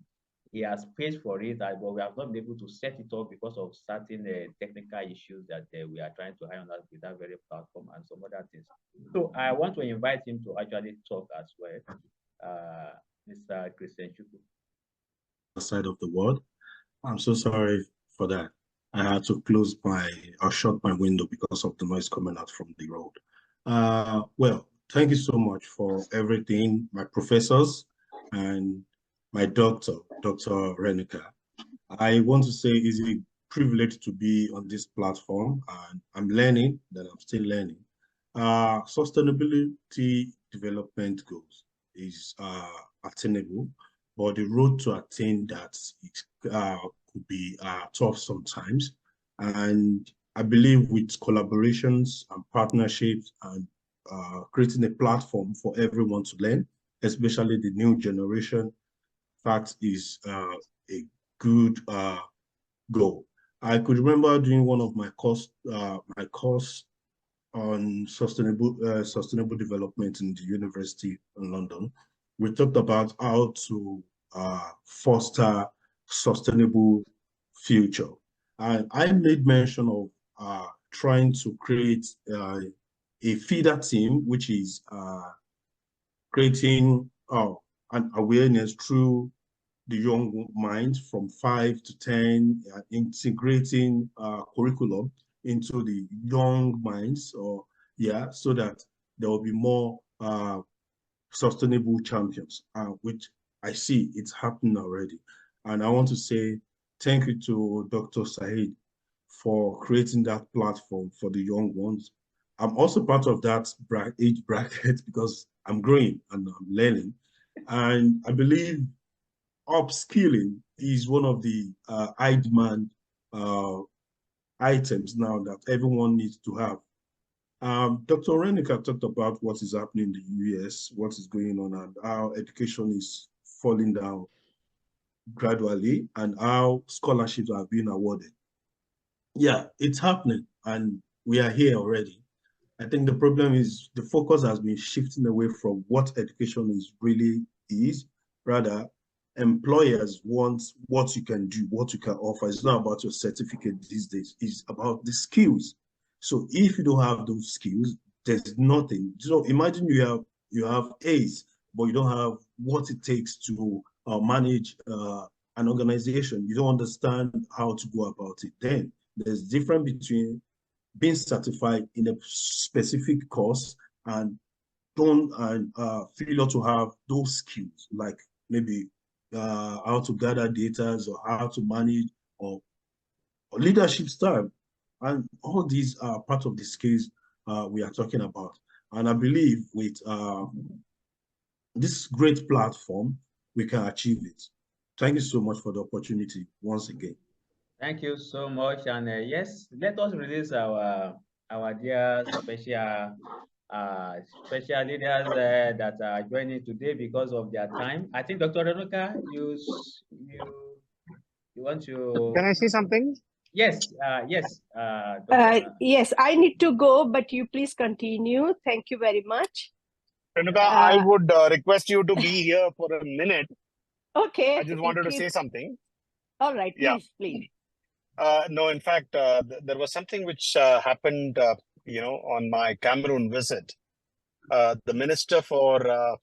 He has paid for it, but we have not been able to set it up because of certain technical issues that we are trying to iron out with that very platform and some other things. So I want to invite him to actually talk as well, Mr. Christian Chukwu. Side of the world. I'm so sorry for that. I had to close or shut my window because of the noise coming out from the road. Well, thank you so much for everything, my professors and my doctor, Dr. Renica. I want to say it's a privilege to be on this platform, and I'm learning, that I'm still learning. Sustainability development goals is attainable, but the road to attain that could be tough sometimes. And I believe with collaborations and partnerships and creating a platform for everyone to learn, especially the new generation, that is a good goal. I could remember doing one of my course on sustainable development in the University in London. We talked about how to foster sustainable future. And I made mention of trying to create a feeder team, which is creating an awareness through the young minds from 5 to 10, integrating curriculum into the young minds, so that there will be more sustainable champions, which I see it's happening already. And I want to say thank you to Dr. Said for creating that platform for the young ones. I'm also part of that age bracket because I'm growing and I'm learning. And I believe upskilling is one of the high demand items now that everyone needs to have. Dr. Renica talked about what is happening in the US, what is going on, and how education is falling down gradually, and how scholarships are being awarded. Yeah, it's happening, and we are here already. I think the problem is the focus has been shifting away from what education is. Rather, employers want what you can do, what you can offer. It's not about your certificate these days. It's about the skills. So if you don't have those skills, there's nothing. So imagine you have A's, but you don't have what it takes to manage an organization. You don't understand how to go about it. Then there's difference between being certified in a specific course and failure to have those skills, like maybe how to gather data or how to manage or leadership style. And all these are part of the skills we are talking about. And I believe with this great platform, we can achieve it. Thank you so much for the opportunity once again. Thank you so much. And yes, let us release our dear special leaders that are joining today because of their time. I think Dr. Renuka, you want to... Can I say something? Yes, yes. Yes, I need to go, but you please continue. Thank you very much. Renuka, I would request you to be here for a minute. Okay. I just wanted to say something. All right, Yeah. please, please. No, in fact, there was something which happened, on my Cameroon visit. The Minister for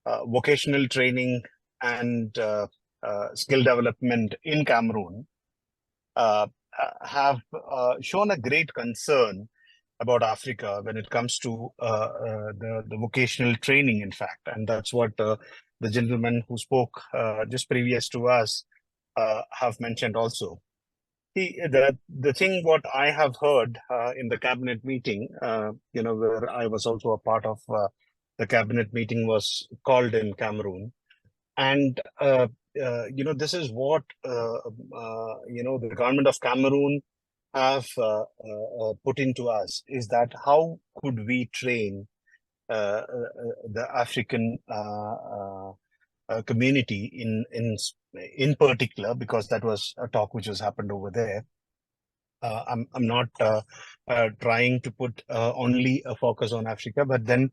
Vocational Training and Skill Development in Cameroon have shown a great concern about Africa when it comes to the vocational training, in fact. And that's what the gentleman who spoke just previous to us have mentioned also. The thing what I have heard in the cabinet meeting, where I was also a part of the cabinet meeting was called in Cameroon. And, this is what, the government of Cameroon have put into us, is that how could we train the African community in particular, because that was a talk which was happened over there. I'm not trying to put only a focus on Africa, but then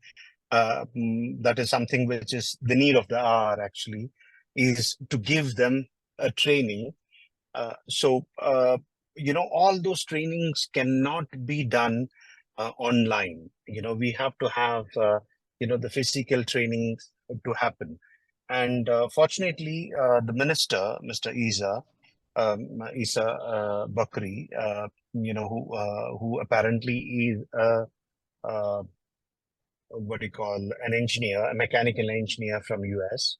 that is something which is the need of the hour, actually, is to give them a training. So all those trainings cannot be done online. We have to have the physical trainings to happen. And fortunately, the minister, Mr. Isa Bakri, who apparently is what do you call an engineer, a mechanical engineer from US.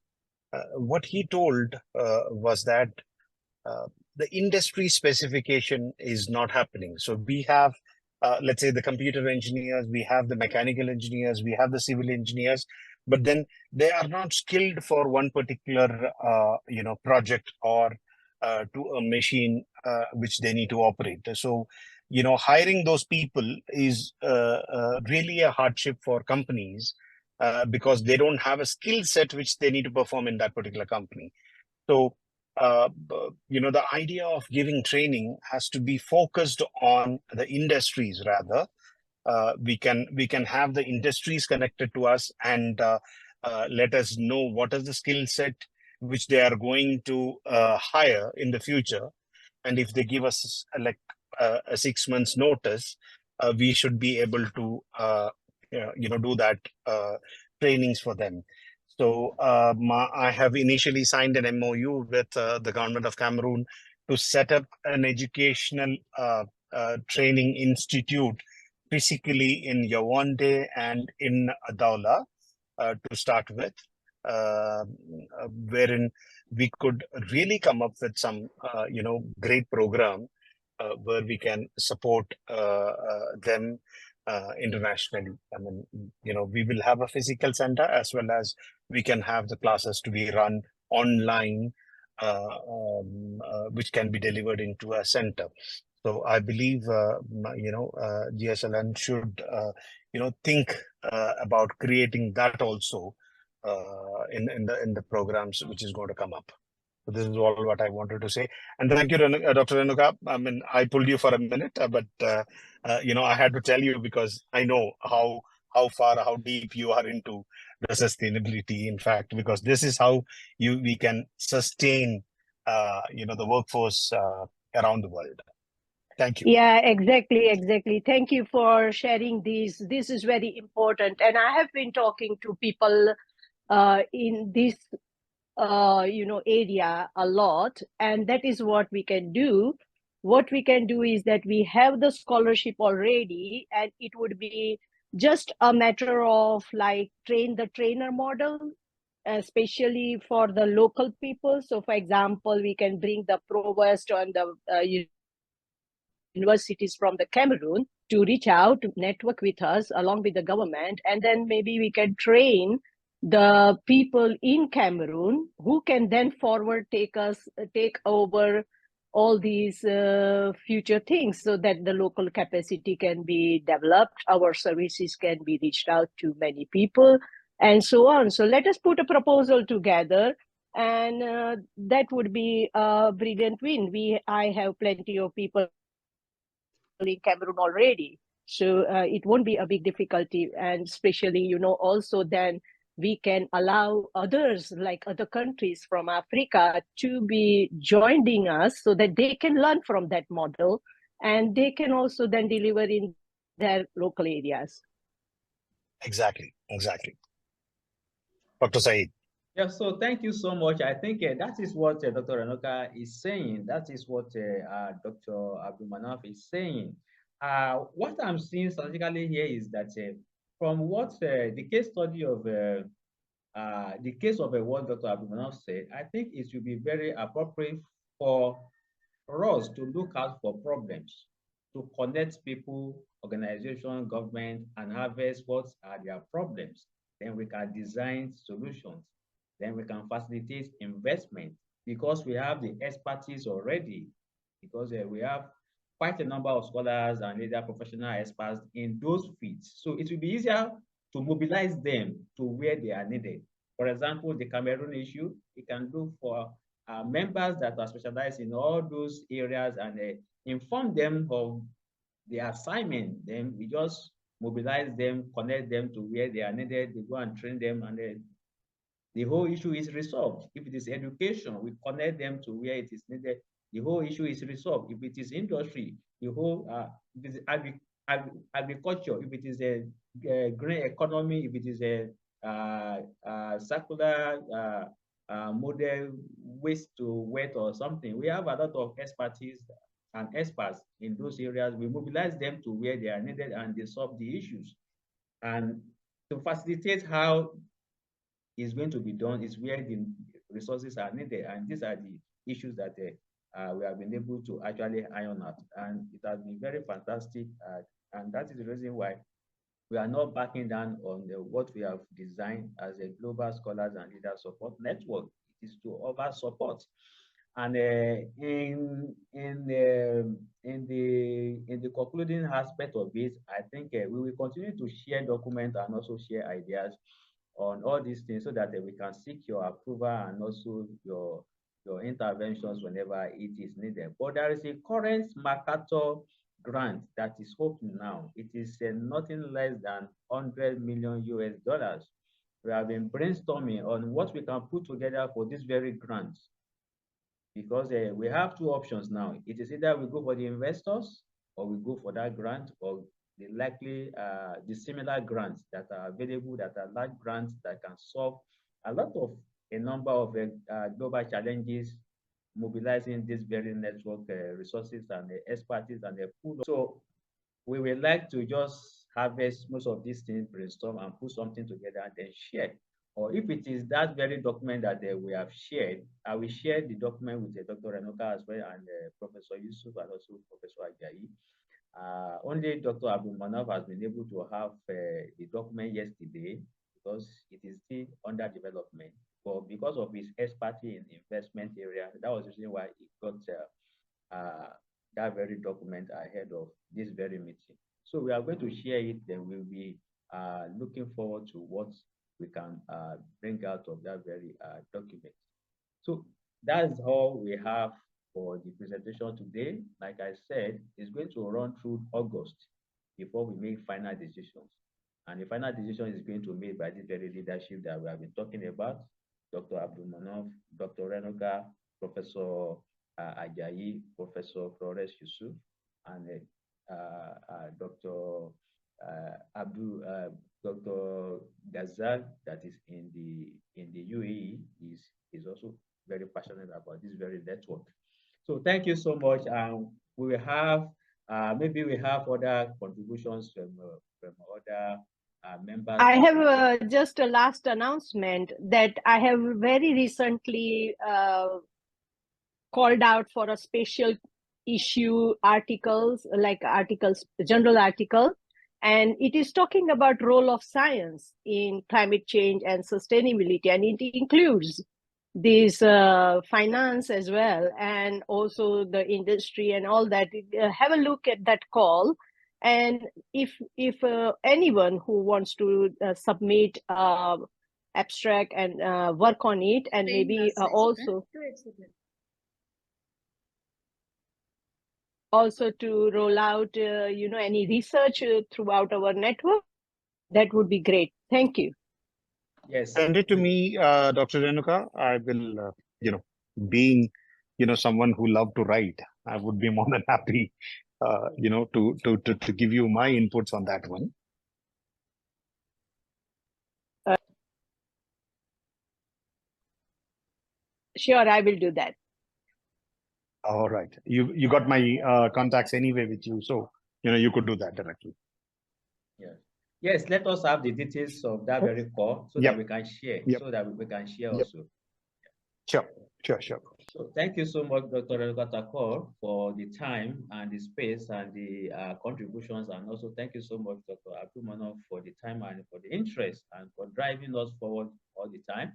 What he told was that the industry specification is not happening. So we have, let's say, the computer engineers, we have the mechanical engineers, we have the civil engineers, but then they are not skilled for one particular, project or to a machine which they need to operate. So, hiring those people is really a hardship for companies because they don't have a skill set which they need to perform in that particular company. So, the idea of giving training has to be focused on the industries rather. We can have the industries connected to us and let us know what is the skill set which they are going to hire in the future. And if they give us a 6 months notice, we should be able to do that trainings for them. So I have initially signed an MOU with the government of Cameroon to set up an educational training institute physically in Yaoundé and in Adaula to start with, wherein we could really come up with some, great program where we can support them internationally. I mean, we will have a physical center as well as we can have the classes to be run online, which can be delivered into a center. So I believe, GSLN should, think about creating that also in the programs which is going to come up. So this is all what I wanted to say. And thank you, Dr. Renuka. I mean, I pulled you for a minute, but I had to tell you because I know how far, how deep you are into the sustainability. In fact, because this is how we can sustain, the workforce around the world. Thank you. Yeah, exactly. Thank you for sharing this. This is very important. And I have been talking to people in this area a lot, and that is what we can do. What we can do is that we have the scholarship already, and it would be just a matter of like train the trainer model, especially for the local people. So for example, we can bring the provost and the universities from the Cameroon to reach out, to network with us along with the government, and then maybe we can train the people in Cameroon who can then forward take over all these future things so that the local capacity can be developed, our services can be reached out to many people, and so on. So let us put a proposal together, and that would be a brilliant win. I have plenty of people in Cameroon already. So it won't be a big difficulty. And especially, also then we can allow others, like other countries from Africa, to be joining us so that they can learn from that model and they can also then deliver in their local areas. Exactly. Dr. Saeed. Yeah, so thank you so much. I think that is what Dr. Renoka is saying. That is what Dr. Abdulmanaf is saying. What I'm seeing strategically here is that from what the case study of the case of what Dr. Abdulmanaf said, I think it should be very appropriate for us to look out for problems, to connect people, organization, government, and harvest what are their problems. Then we can design solutions. Then we can facilitate investment because we have the expertise already, because we have quite a number of scholars and leader professional experts in those fields. So it will be easier to mobilize them to where they are needed. For example, the Cameroon issue, we can look for members that are specialized in all those areas and inform them of the assignment. Then we just mobilize them, connect them to where they are needed, they go and train them, and the whole issue is resolved. If it is education, we connect them to where it is needed. The whole issue is resolved. If it is industry, the whole if it is agriculture, if it is a green economy, if it is a circular model, waste to wealth or something, we have a lot of expertise and experts in those areas. We mobilize them to where they are needed and they solve the issues. And to facilitate how is going to be done is where the resources are needed, and these are the issues that we have been able to actually iron out, and it has been very fantastic, and that is the reason why we are not backing down on what we have designed as a global scholars and leaders support network. It is to offer support, and in the concluding aspect of it, I think we will continue to share documents and also share ideas on all these things so that we can seek your approval and also your interventions whenever it is needed. But there is a current Mercator grant that is open now. It is nothing less than 100 million US dollars. We have been brainstorming on what we can put together for this very grant, because we have two options now. It is either we go for the investors or we go for that grant, or the similar grants that are available, that are large grants that can solve a number of global challenges, mobilizing this very network resources and expertise and the pool. So we would like to just harvest most of these things, brainstorm and put something together and then share. Or if it is that very document that we have shared, I will share the document with Dr. Renoka as well, and Professor Yusuf and also Professor Ajayi. Only Dr. Abdul Manaf has been able to have the document yesterday because it is still under development. But because of his expertise in the investment area, that was the reason why he got that very document ahead of this very meeting. So we are going to share it, then we'll be looking forward to what we can bring out of that very document. So that's all we have for the presentation today. Like I said, it's going to run through August before we make final decisions. And the final decision is going to be made by this very leadership that we have been talking about, Dr. Abdul Manaf, Dr. Renoka, Professor Ajayi, Professor Flores Yusuf, and Dr. Dr. Ghazal, that is in the UAE, is also very passionate about this very network. So thank you so much. We will have maybe we have other contributions from other members. I have just a last announcement that I have very recently called out for a special issue articles, general article, and it is talking about role of science in climate change and sustainability, and it includes this finance as well, and also the industry and all that. Have a look at that call, and if anyone who wants to submit abstract and work on it, and maybe also to roll out any research throughout our network, that would be great. Thank you. Yes. Send it to me, Dr. Renuka. I will, being, someone who love to write, I would be more than happy, to give you my inputs on that one. Sure, I will do that. All right. You got my contacts anyway with you, so you could do that directly. Yeah. Yes, let us have the details of that very call so that we can share. So that we can share also. Sure. So thank you so much, Dr. Elgatakor, for the time and the space and the contributions, and also thank you so much, Dr. Abdulmanov, for the time and for the interest and for driving us forward all the time.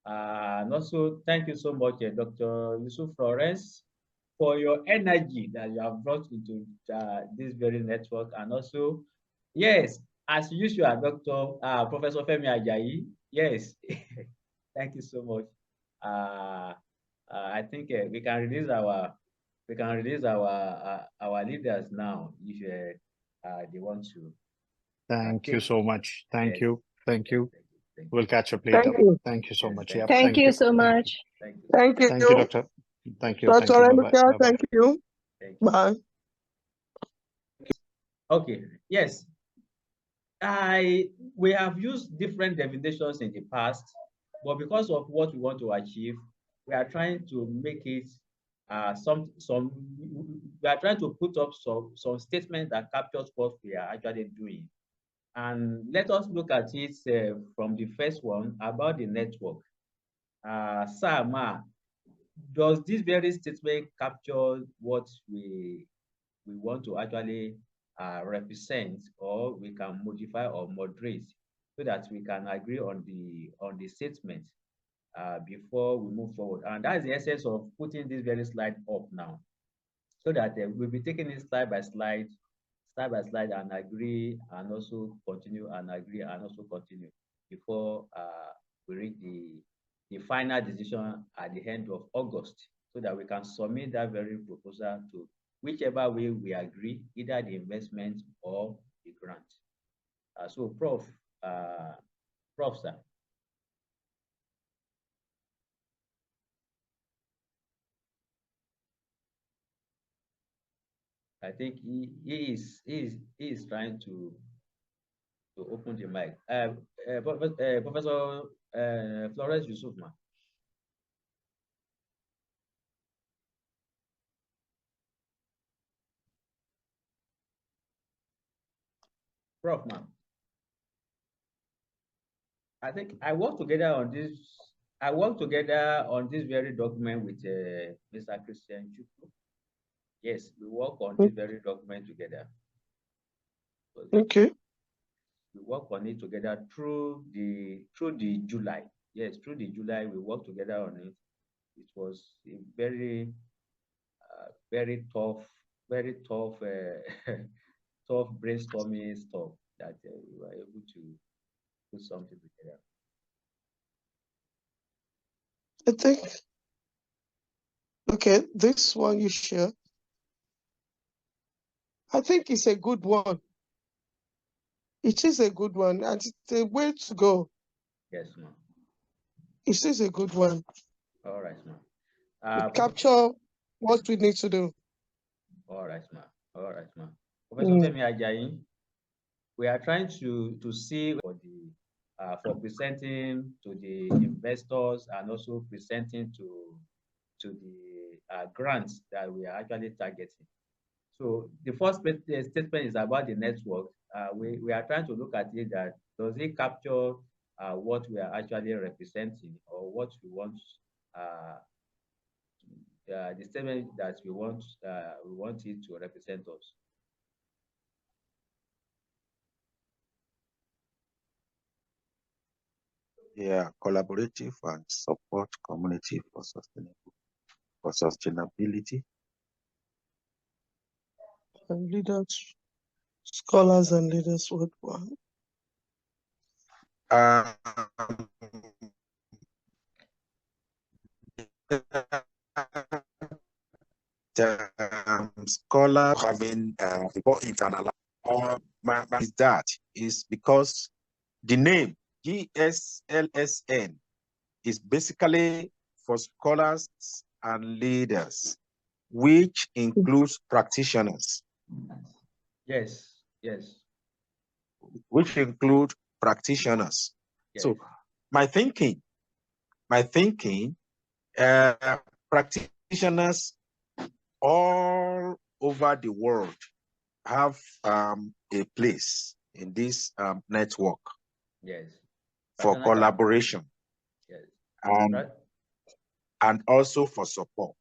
And also thank you so much, Dr. Yusuf Florence, for your energy that you have brought into this very network, and also, yes, as usual, Professor Femi Ajayi, yes, thank you so much. I think we can release our leaders now if they want to. Thank you so much. Thank you. We'll catch up Thank later. you. Thank you so much. Thank you so much. Thank you, Doctor. Thank you. Dr. Renuka, thank you. Bye. Okay. Yes. We have used different definitions in the past, but because of what we want to achieve, we are trying to make it we are trying to put up some statements that captures what we are actually doing. And let us look at it from the first one about the network. Sir Ma, does this very statement capture what we want to actually represent, or we can modify or moderate so that we can agree on the statement before we move forward? And that's the essence of putting this very slide up now, so that we'll be taking it slide by slide and agree, and also continue and agree and also continue before we reach the final decision at the end of August, so that we can submit that very proposal to whichever way we agree, either the investment or the grant. So Prof, sir. I think he is trying to open the mic. Professor Florence Yusuf, ma. Prof, ma. I think I work together on this very document with Mr. Christian Chukwu. Yes, we work on this very document together. Okay. We work on it together through the July. Yes, through the July we worked together on it. It was a very tough tough brainstorming stuff that we were able to put something together. I think, okay, this one you share, I think it's a good one. It is a good one, and it's a way to go. Yes, ma'am. It is a good one. All right, ma'am. Capture what we need to do. All right, ma'am. All right, ma'am. Professor Femi Ajayi, we are trying to see for presenting to the investors and also presenting to the grants that we are actually targeting. So the first statement is about the network. We are trying to look at it, that does it capture what we are actually representing, or what we want, the statement that we want it to represent us. Yeah, collaborative and support community for sustainability. And leaders, scholars and leaders worldwide. Scholars having important is that is because the name GSLSN is basically for scholars and leaders, which includes practitioners. Yes, yes. Which include practitioners. Yes. So my thinking, practitioners all over the world have a place in this network. Yes. For collaboration. Yes. And also for support.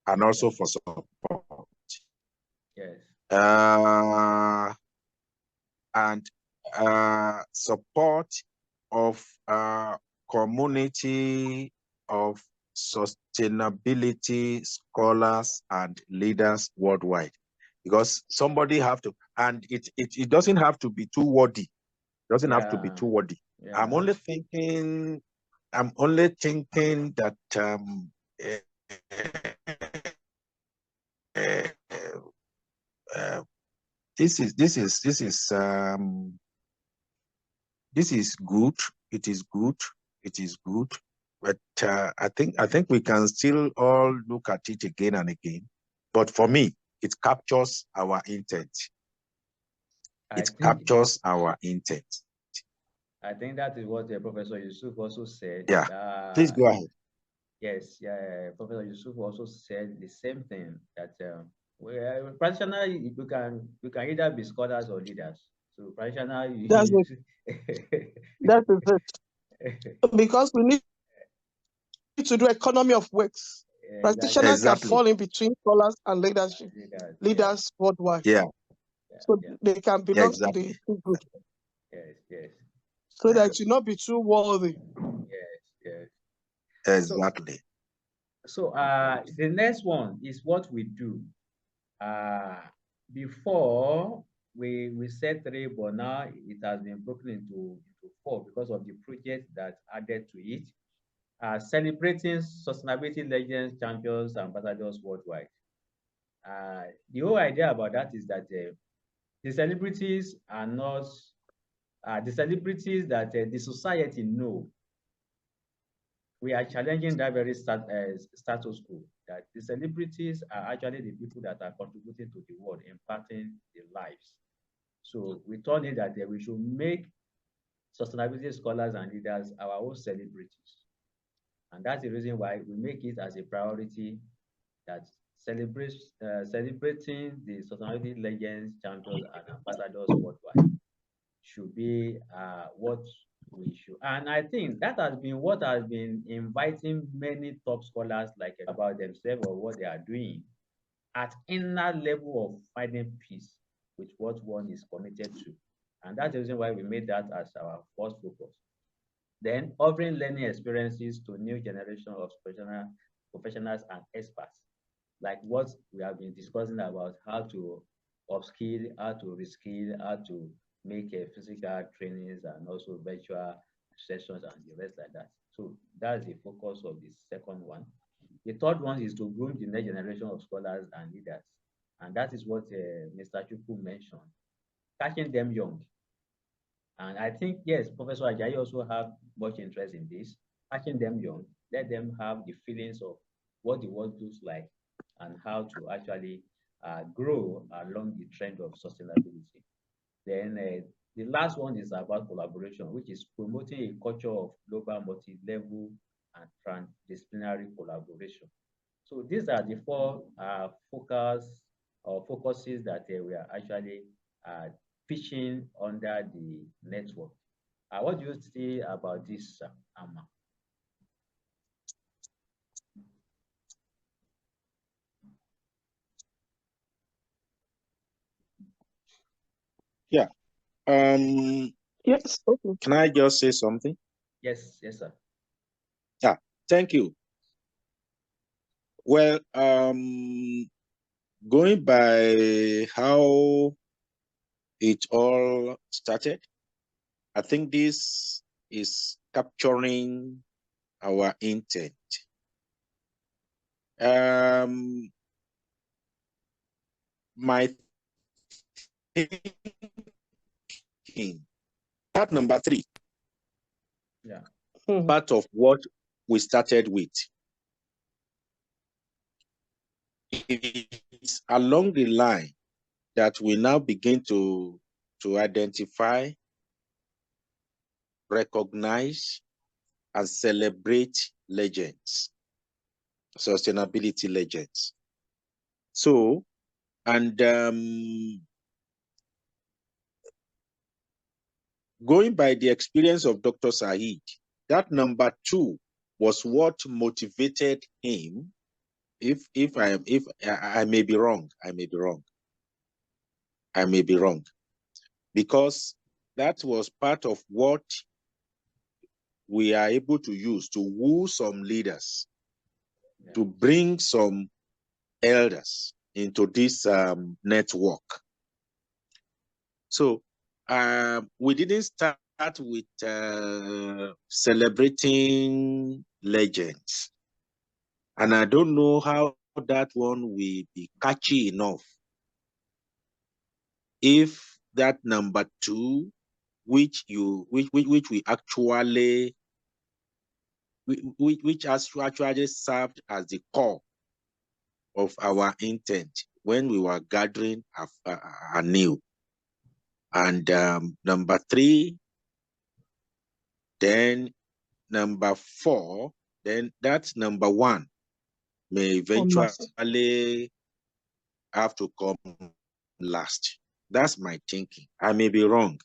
And also for support. Yes. And support of community of sustainability scholars and leaders worldwide, because somebody have to, and it doesn't have to be too wordy. Doesn't have to be too wordy. Yeah. I'm only thinking that this is good. It is good. It is good. But I think we can still all look at it again and again. But for me, it captures our intent. Captures our intent. I think that is what Professor Yusuf also said. Yeah. Please go ahead. Yes. Yeah. Professor Yusuf also said the same thing, that practitioner, you can either be scholars or leaders. So practitioner, that's it. Because we need to do economy of works. Practitioners can fall in between scholars and leaders worldwide. Yeah. So they can belong to the group. Yes. So that you not be too worthy. Yes. Exactly. So the next one is what we do. Before we said 3, but now it has been broken into 4 because of the project that added to it. Celebrating sustainability legends, champions, ambassadors worldwide. The whole idea about that is that the celebrities are not the celebrities that the society know. We are challenging that very status quo, that the celebrities are actually the people that are contributing to the world, impacting their lives. So we thought that we should make sustainability scholars and leaders our own celebrities. And that's the reason why we make it as a priority, that celebrating the sustainability legends, champions, and ambassadors worldwide should be what we should. And I think that has been what has been inviting many top scholars like about themselves or what they are doing at inner level of finding peace with what one is committed to. And that's the reason why we made that as our first focus. Then offering learning experiences to new generation of professionals and experts, like what we have been discussing about how to upskill, how to reskill, how to make physical trainings and also virtual sessions and the rest like that. So that's the focus of the second one. The third one is to groom the next generation of scholars and leaders. And that is what Mr. Chukwu mentioned, catching them young. And I think, yes, Professor Ajayi also have much interest in this, catching them young, let them have the feelings of what the world looks like and how to actually grow along the trend of sustainability. Then the last one is about collaboration, which is promoting a culture of global, multi-level, and transdisciplinary collaboration. So these are the 4 focuses that we are actually pitching under the network. What do you see about this, Amma? Yeah. Yes. Okay. Can I just say something? Yes, sir. Yeah. Thank you. Well, going by how it all started, I think this is capturing our intent. My thinking, part number 3, Yeah. Part of what we started with. It's along the line that we now begin to identify, recognize, and celebrate legends, sustainability legends. So, and going by the experience of Dr. Saeed, that number 2 was what motivated him. If I may be wrong, because that was part of what we are able to use to woo some leaders, to bring some elders into this network. So we didn't start with celebrating legends. And I don't know how that one will be catchy enough. If that number 2, which we actually which actually served as the core of our intent when we were gathering anew. And number 3, then number 4, then that's number 1 may eventually have to come last. That's my thinking. I may be wrong.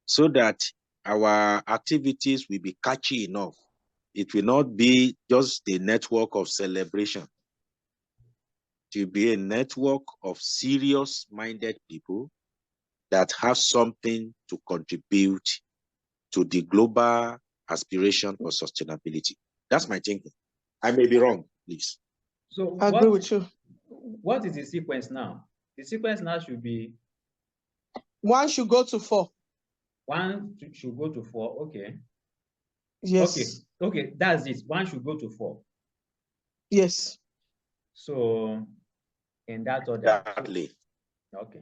So that our activities will be catchy enough. It will not be just the network of celebration. To be a network of serious-minded people that have something to contribute to the global aspiration for sustainability. That's my thinking. I may be wrong, please. So I agree with you. What is the sequence now? The sequence now should be 1 should go to 4. 1 should go to 4. Okay. Yes. Okay, that's it. 1 should go to 4. Yes. So in that order. Exactly. Okay.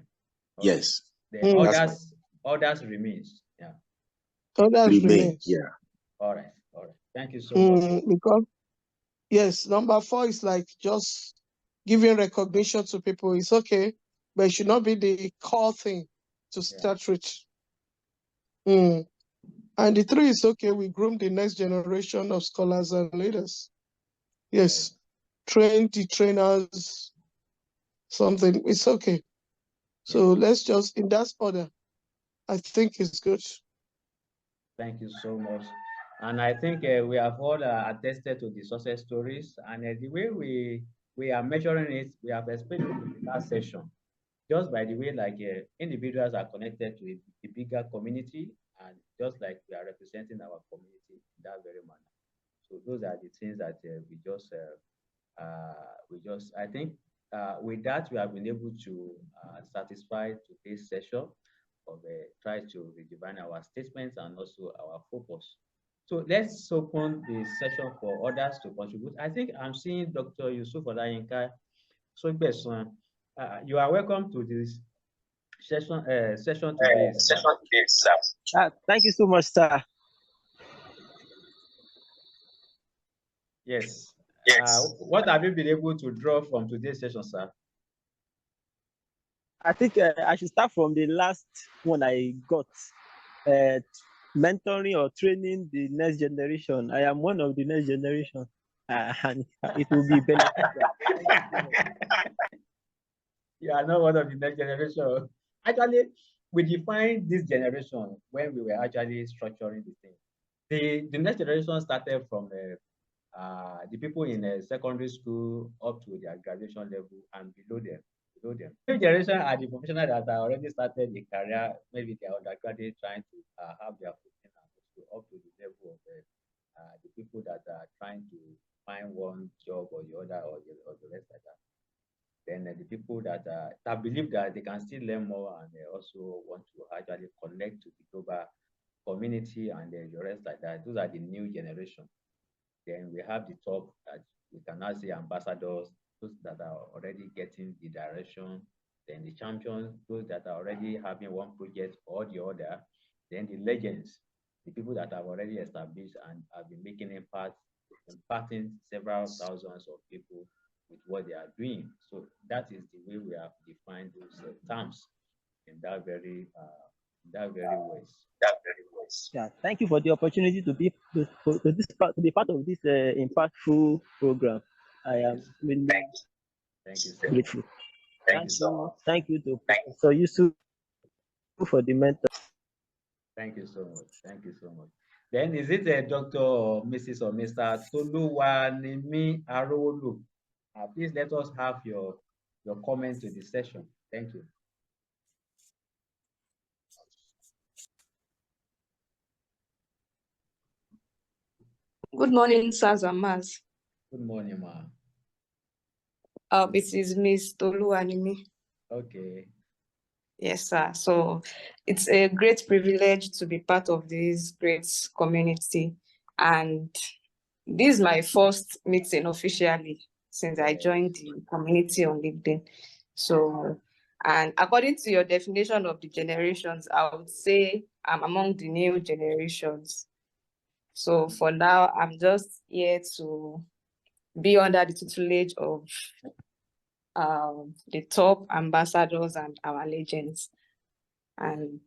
Yes. The others remains. Yeah. Others remains. Yeah. All right. Thank you so much. Because yes, number 4 is like just giving recognition to people. It's okay, but it should not be the core thing to start with. And the 3 is okay. We groom the next generation of scholars and leaders. Yes. Train the trainers, something. It's okay. So let's just, in that order, I think it's good. Thank you so much. And I think we have all attested to the success stories, and the way we are measuring it, we have explained in the last session. Just by the way, like individuals are connected to a bigger community, and just like we are representing our community in that very manner. So those are the things that I think with that, we have been able to satisfy today's session of try to redefine our statements and also our focus. So let's open the session for others to contribute. I think I'm seeing Dr. Yusuf Olayinka. So you are welcome to this session today. Thank you so much, sir. Yes. What have you been able to draw from today's session, sir? I think I should start from the last one I got. Mentoring or training the next generation. I am one of the next generation, and it will be beneficial. You are not one of the next generation. Actually, we defined this generation when we were actually structuring the thing. The next generation started from the people in secondary school up to their graduation level and below them. New generation are the professionals that are already started a career, maybe they are undergraduate trying to have their footing and up to the level of the people that are trying to find one job or the other or the rest like that. Then the people that believe that they can still learn more and they also want to actually connect to the global community and the rest like that. Those are the new generation. Then we have the top that we can now say ambassadors, those that are already getting the direction. Then the champions, those that are already having one project or the other. Then the legends, the people that have already established and have been making impacting several thousands of people with what they are doing. So that is the way we have defined those terms in that very ways. Yeah, thank you for the opportunity to be to be part of this impactful program. I am really Thank you so much. grateful. Thank you to Professor Yusuf for the mentor. Thank you so much. Thank you so much. Then is it a Dr. or Mrs. or Mr. Toluwanimi Arolu? Please let us have your comment to the session. Thank you. Good morning, sirs and Maz. Good morning, ma. It is Miss Toluwanimi. Okay. Yes, sir. So it's a great privilege to be part of this great community. And this is my first meeting officially since I joined the community on LinkedIn. So, and according to your definition of the generations, I would say I'm among the new generations. So for now, I'm just here to be under the tutelage of the top ambassadors and our legends. And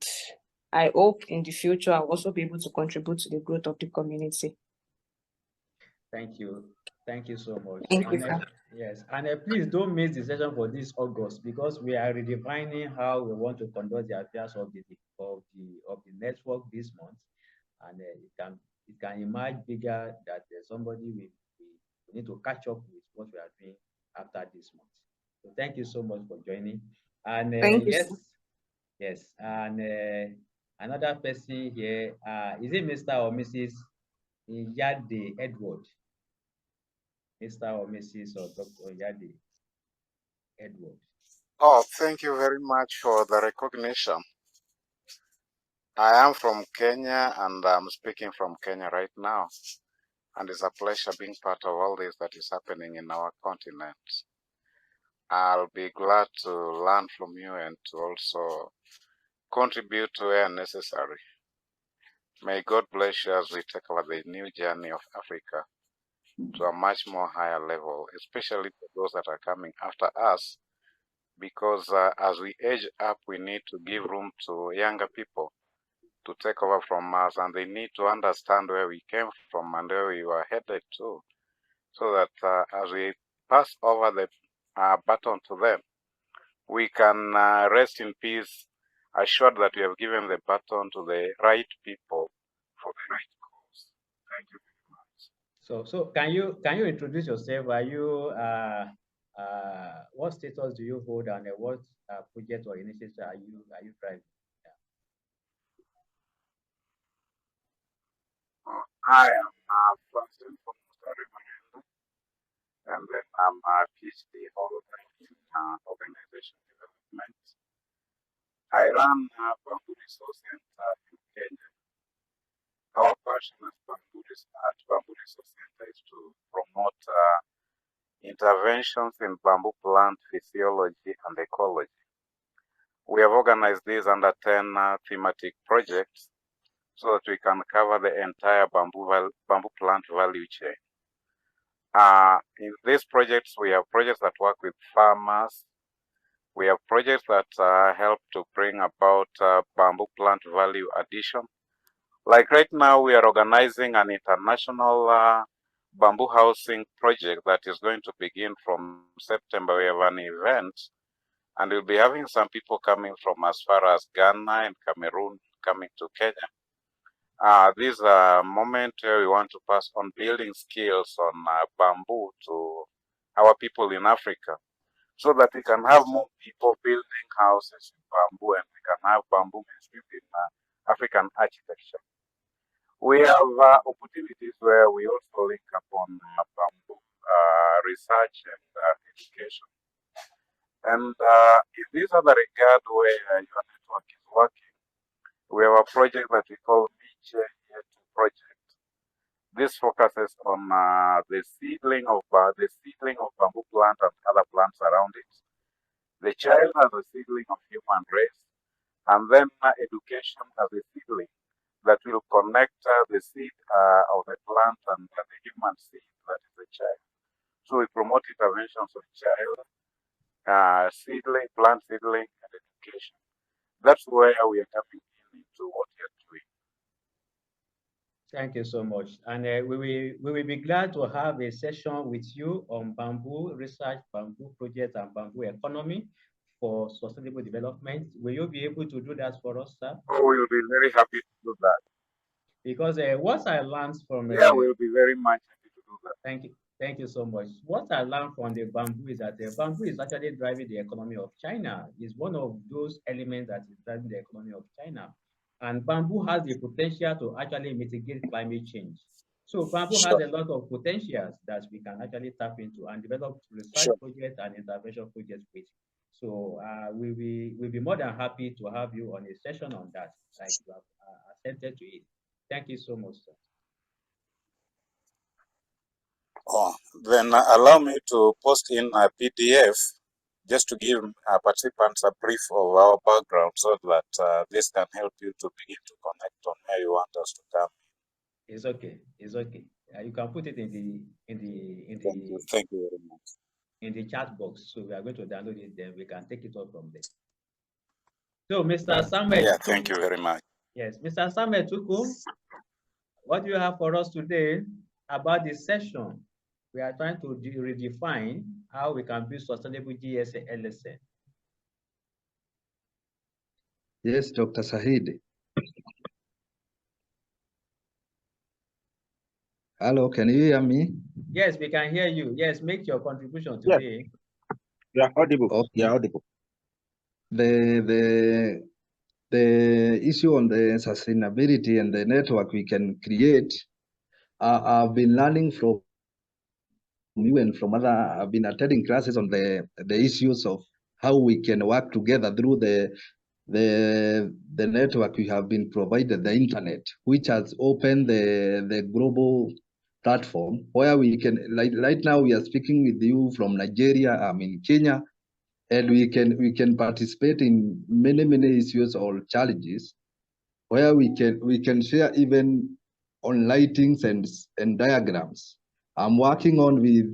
I hope in the future I'll also be able to contribute to the growth of the community. Thank you. Thank you so much. Thank you, sir. Yes, and please don't miss the session for this August because we are redefining how we want to conduct the affairs of the network this month, and it can emerge bigger that somebody we need to catch up with what we are doing after this month. So thank you so much for joining. And Thank you, yes, sir. yes, and another person here, is it Mr. or Mrs. Yade Edward? Mr. or Mrs. or Dr. Yade Edward. Oh, thank you very much for the recognition. I am from Kenya and I'm speaking from Kenya right now. And it's a pleasure being part of all this that is happening in our continent. I'll be glad to learn from you and to also contribute to where necessary. May God bless you as we take over the new journey of Africa to a much more higher level, especially for those that are coming after us, because as we age up, we need to give room to younger people to take over from us, and they need to understand where we came from and where we were headed to, so that as we pass over the baton to them, we can rest in peace, assured that we have given the baton to the right people for the right cause. Thank you very much. So can you introduce yourself? Are you what status do you hold, and what project or initiative are you driving? I am first and foremost a reverend, and then I'm a PhD holder in organization development. I run Bamboo Resource Center in Kenya. Our passion at Bamboo Resource Center is to promote interventions in bamboo plant physiology and ecology. We have organized these under 10 thematic projects so that we can cover the entire bamboo plant value chain. In these projects, we have projects that work with farmers. We have projects that help to bring about bamboo plant value addition. Like right now, we are organizing an international bamboo housing project that is going to begin from September. We have an event, and we'll be having some people coming from as far as Ghana and Cameroon coming to Kenya. This is a moment where we want to pass on building skills on bamboo to our people in Africa, so that we can have more people building houses in bamboo, and we can have bamboo mainstream in African architecture. We have opportunities where we also link upon bamboo research and education. And in this other regard where your network is working, we have a project that we call BJ2 project. This focuses on the seedling of bamboo plant and other plants around it. The child as a seedling of human race, and then education as a seedling that will connect the seed of the plant and the human seed, that is the child. So we promote interventions of child, seedling, plant seedling, and education. That's where we are tapping into what you're doing. Thank you so much. And we will be glad to have a session with you on bamboo research, bamboo projects, and bamboo economy for sustainable development. Will you be able to do that for us, sir? Oh, we'll be very happy to do that. Because what I learned from... we'll be very much happy to do that. Thank you. Thank you so much. What I learned from the bamboo is that the bamboo is actually driving the economy of China. It's one of those elements that is driving the economy of China. And bamboo has the potential to actually mitigate climate change. So bamboo has a lot of potentials that we can actually tap into and develop research projects and intervention projects with. So we'll be more than happy to have you on a session on that, like you have assented to it. Thank you so much, sir. Oh, then allow me to post in a PDF just to give participants a brief of our background so that this can help you to begin to connect on where you want us to come. It's okay. It's okay. You can put it in the Thank you very much. In the chat box. So we are going to download it, then we can take it up from there. So Mr. Samuel. Yeah, thank you very much. Yes, Mr. Samuel Tuku, what do you have for us today about this session? We are trying to redefine how we can build sustainable GSLSN. Yes, Dr. Sahid. Hello, can you hear me? Yes, we can hear you. Yes, make your contribution today. Yeah, audible. Okay. Yeah, audible. The issue on the sustainability and the network we can create, I've been learning from you and from other, I've been attending classes on the issues of how we can work together through the network we have been provided, the internet, which has opened the global platform where we can, like right now we are speaking with you from Nigeria, I'm in Kenya, and we can participate in many issues or challenges where we can share even on lightings and diagrams. I'm working on with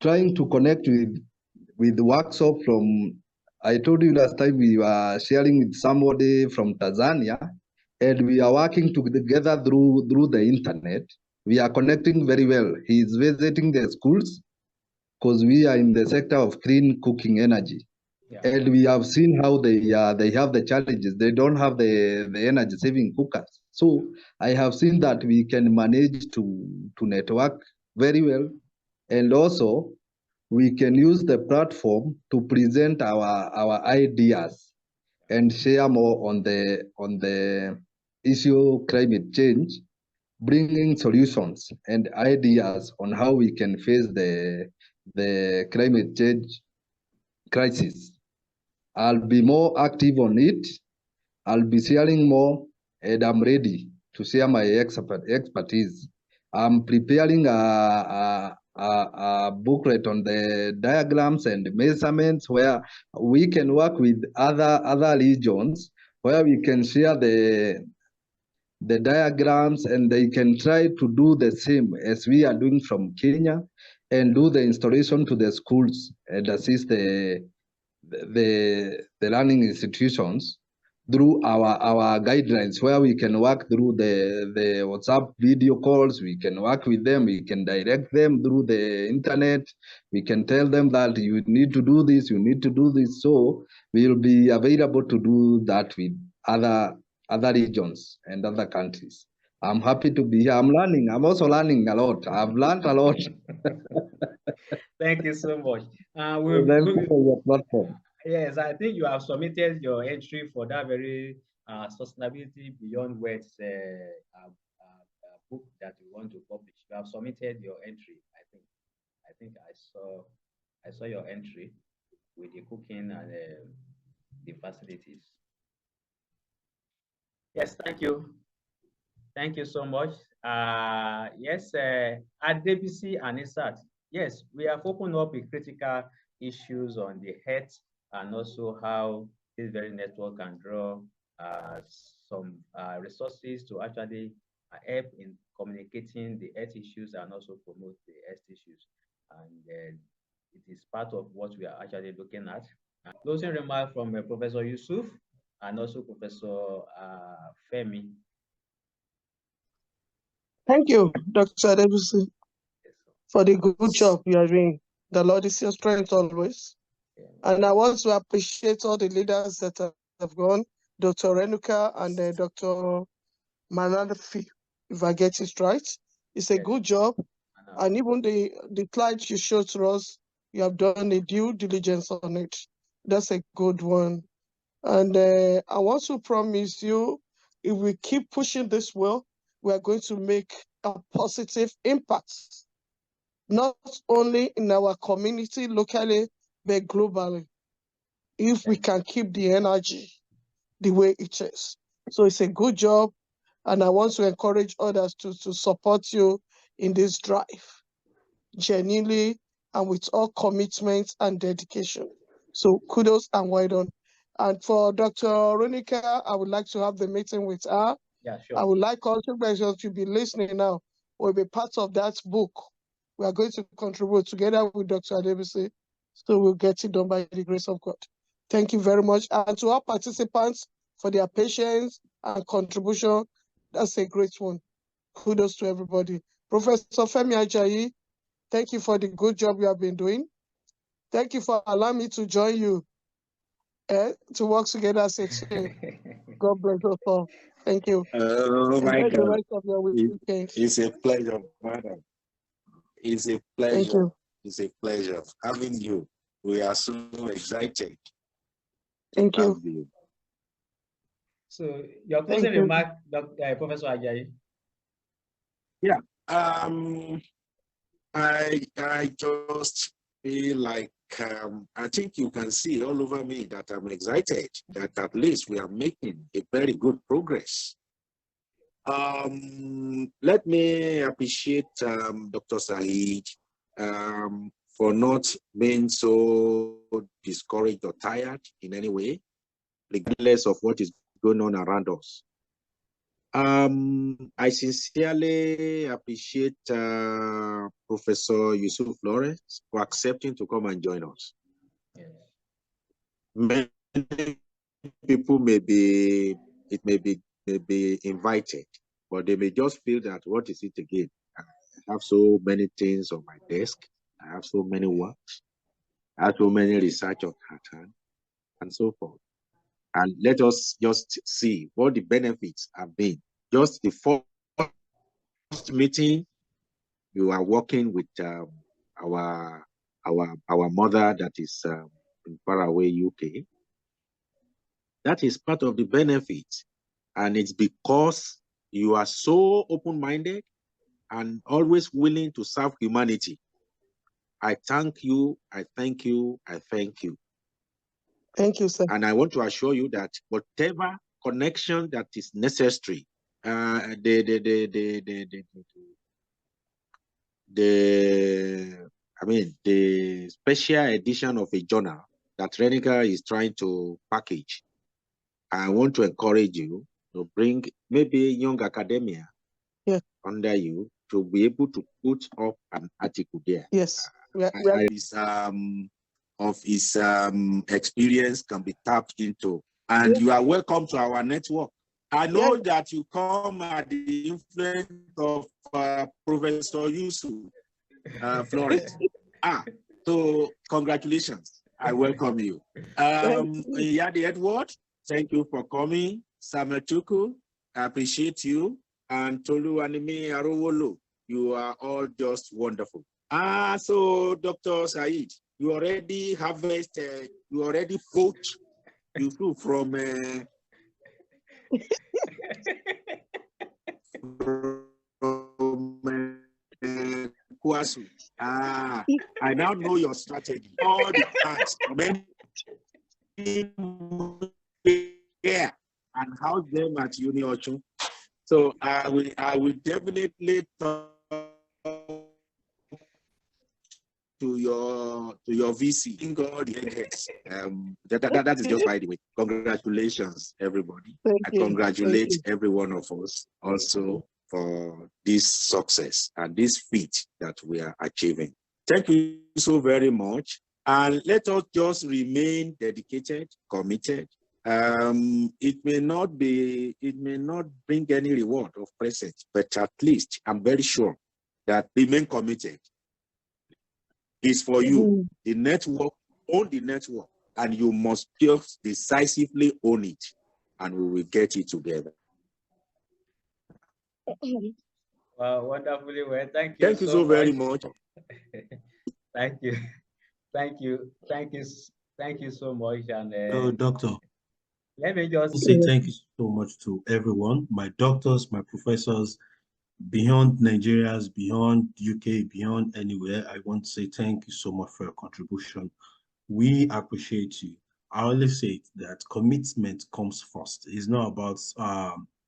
trying to connect with the workshop from, I told you last time we were sharing with somebody from Tanzania, and we are working together through the internet. We are connecting very well. He is visiting the schools because we are in the sector of clean cooking energy. Yeah. And we have seen how they have the challenges. They don't have the energy saving cookers. So I have seen that we can manage to network very well, and also we can use the platform to present our ideas and share more on the issue climate change, bringing solutions and ideas on how we can face the climate change crisis. I'll be more active on it. I'll be sharing more, and I'm ready to share my expertise. I'm preparing a booklet on the diagrams and measurements where we can work with other regions, where we can share the diagrams, and they can try to do the same as we are doing from Kenya, and do the installation to the schools and assist the learning institutions through our guidelines, where we can work through the WhatsApp video calls. We can work with them, we can direct them through the internet, we can tell them that you need to do this, you need to do this. So we'll be available to do that with other regions and other countries. I'm happy to be here. I'm learning. I'm also learning a lot. I've learned a lot. Thank you so much. Yes, I think you have submitted your entry for that very sustainability beyond words book that you want to publish. You have submitted your entry. I think I saw your entry with the cooking and the facilities. Yes, thank you. Thank you so much. Yes, at DBC and ISAT, yes, we have opened up a critical issues on the health and also how this very network can draw some resources to actually help in communicating the health issues and also promote the health issues. And it is part of what we are actually looking at. Closing remark from Professor Yusuf and also Professor Femi. Thank you, Dr. Adebusi, for the good job you are doing. The Lord is your strength always. And I want to appreciate all the leaders that have gone, Dr. Renuka and Dr. Manadafi, if I get it right. It's a good job. And even the slides you showed to us, you have done a due diligence on it. That's a good one. And I want to promise you, if we keep pushing this well, we are going to make a positive impact, not only in our community locally, but globally, if we can keep the energy the way it is. So it's a good job, and I want to encourage others to support you in this drive, genuinely and with all commitment and dedication. So kudos and well done. And for Dr. Ronika, I would like to have the meeting with her. Yeah, sure. I would like all supervisors to be listening now. We'll be part of that book. We are going to contribute together with Dr. Adebisi. So we'll get it done by the grace of God. Thank you very much. And to our participants for their patience and contribution, that's a great one. Kudos to everybody. Professor Femi Ajayi, thank you for the good job you have been doing. Thank you for allowing me to join you to work together as a team. God bless us all. Thank you. Oh my Enjoy the God. rest of your weekend. It's a pleasure, madam. It's a pleasure. Thank you. It's a pleasure having you. We are so excited. Thank you. So your closing remark, Professor Ajayi. Yeah. I just feel like I think you can see all over me that I'm excited that at least we are making a very good progress. Let me appreciate Dr. Saeed for not being so discouraged or tired in any way, regardless of what is going on around us. I sincerely appreciate Professor Yusuf Lawrence for accepting to come and join us. Yes. Many people may be invited, but they may just feel that what is it again? I have so many things on my desk. I have so many works. I have so many research on hand, and so forth. And let us just see what the benefits have been. Just the first meeting, you are working with our mother that is in faraway UK. That is part of the benefit, and it's because you are so open-minded and always willing to serve humanity. I thank you. I thank you. I thank you. Thank you, sir. And I want to assure you that whatever connection that is necessary, the special edition of a journal that Renika is trying to package, I want to encourage you to bring maybe young academia under you to be able to put up an article there. Yes. Of his experience can be tapped into. And you are welcome to our network. I know that you come at the influence of Professor Yusuf Florence. So congratulations. I welcome you. Yadi Edward, thank you for coming. Samuel Chuku, I appreciate you. And Tolu Anime Arowolo, you are all just wonderful. So Dr. Said, you already harvested, you already poached Yusuf from Kwasu. I now know your strategy. All the plans from here and house them at Uni. So I will definitely talk to your VC. Thank God, yes. That is just by the way. Congratulations, everybody. I congratulate every one of us also for this success and this feat that we are achieving. Thank you so very much. And let us just remain dedicated, committed. It may not bring any reward of present, but at least I'm very sure that remain committed is for you. The network, own the network, and you must just decisively own it, and we will get it together. Wow, wonderfully well. Thank you so very much. Thank you. Thank you. Thank you. Thank you so much. And Doctor, let me just say thank you so much to everyone, my doctors, my professors, beyond Nigeria's, beyond UK, beyond anywhere. I want to say thank you so much for your contribution. We appreciate you. I always say that commitment comes first. It's not about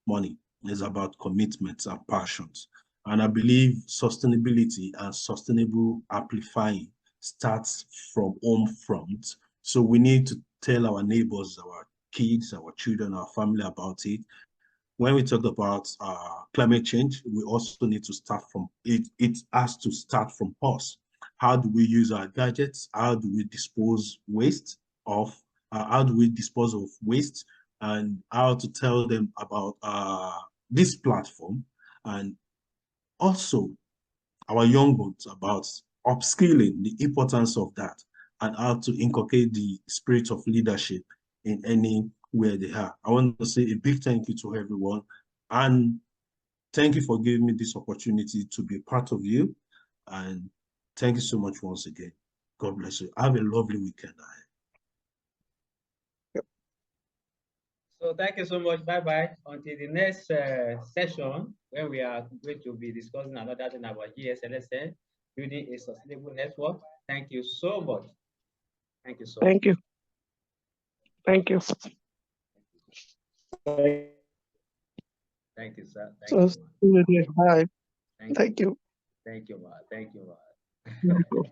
money. It's about commitments and passions. And I believe sustainability and sustainable amplifying starts from home front. So we need to tell our neighbors, our kids, our children, our family about it. When we talk about climate change, we also need to start from it. It has to start from us. How do we use our gadgets? How do we dispose waste of? How do we dispose of waste? And how to tell them about this platform, and also our young ones about upskilling, the importance of that, and how to inculcate the spirit of leadership in anywhere they are. I want to say a big thank you to everyone, and thank you for giving me this opportunity to be part of you. And thank you so much once again. God bless you. Have a lovely weekend ahead. So thank you so much. Bye-bye. Until the next session, when we are going to be discussing another thing about GSLSN, building a sustainable network. Thank you so much. Thank you so much. Thank you. Thank you. Thank you, sir. Thank you. Bye. Thank you. Thank you, Ma. Thank you, Ma. Thank you.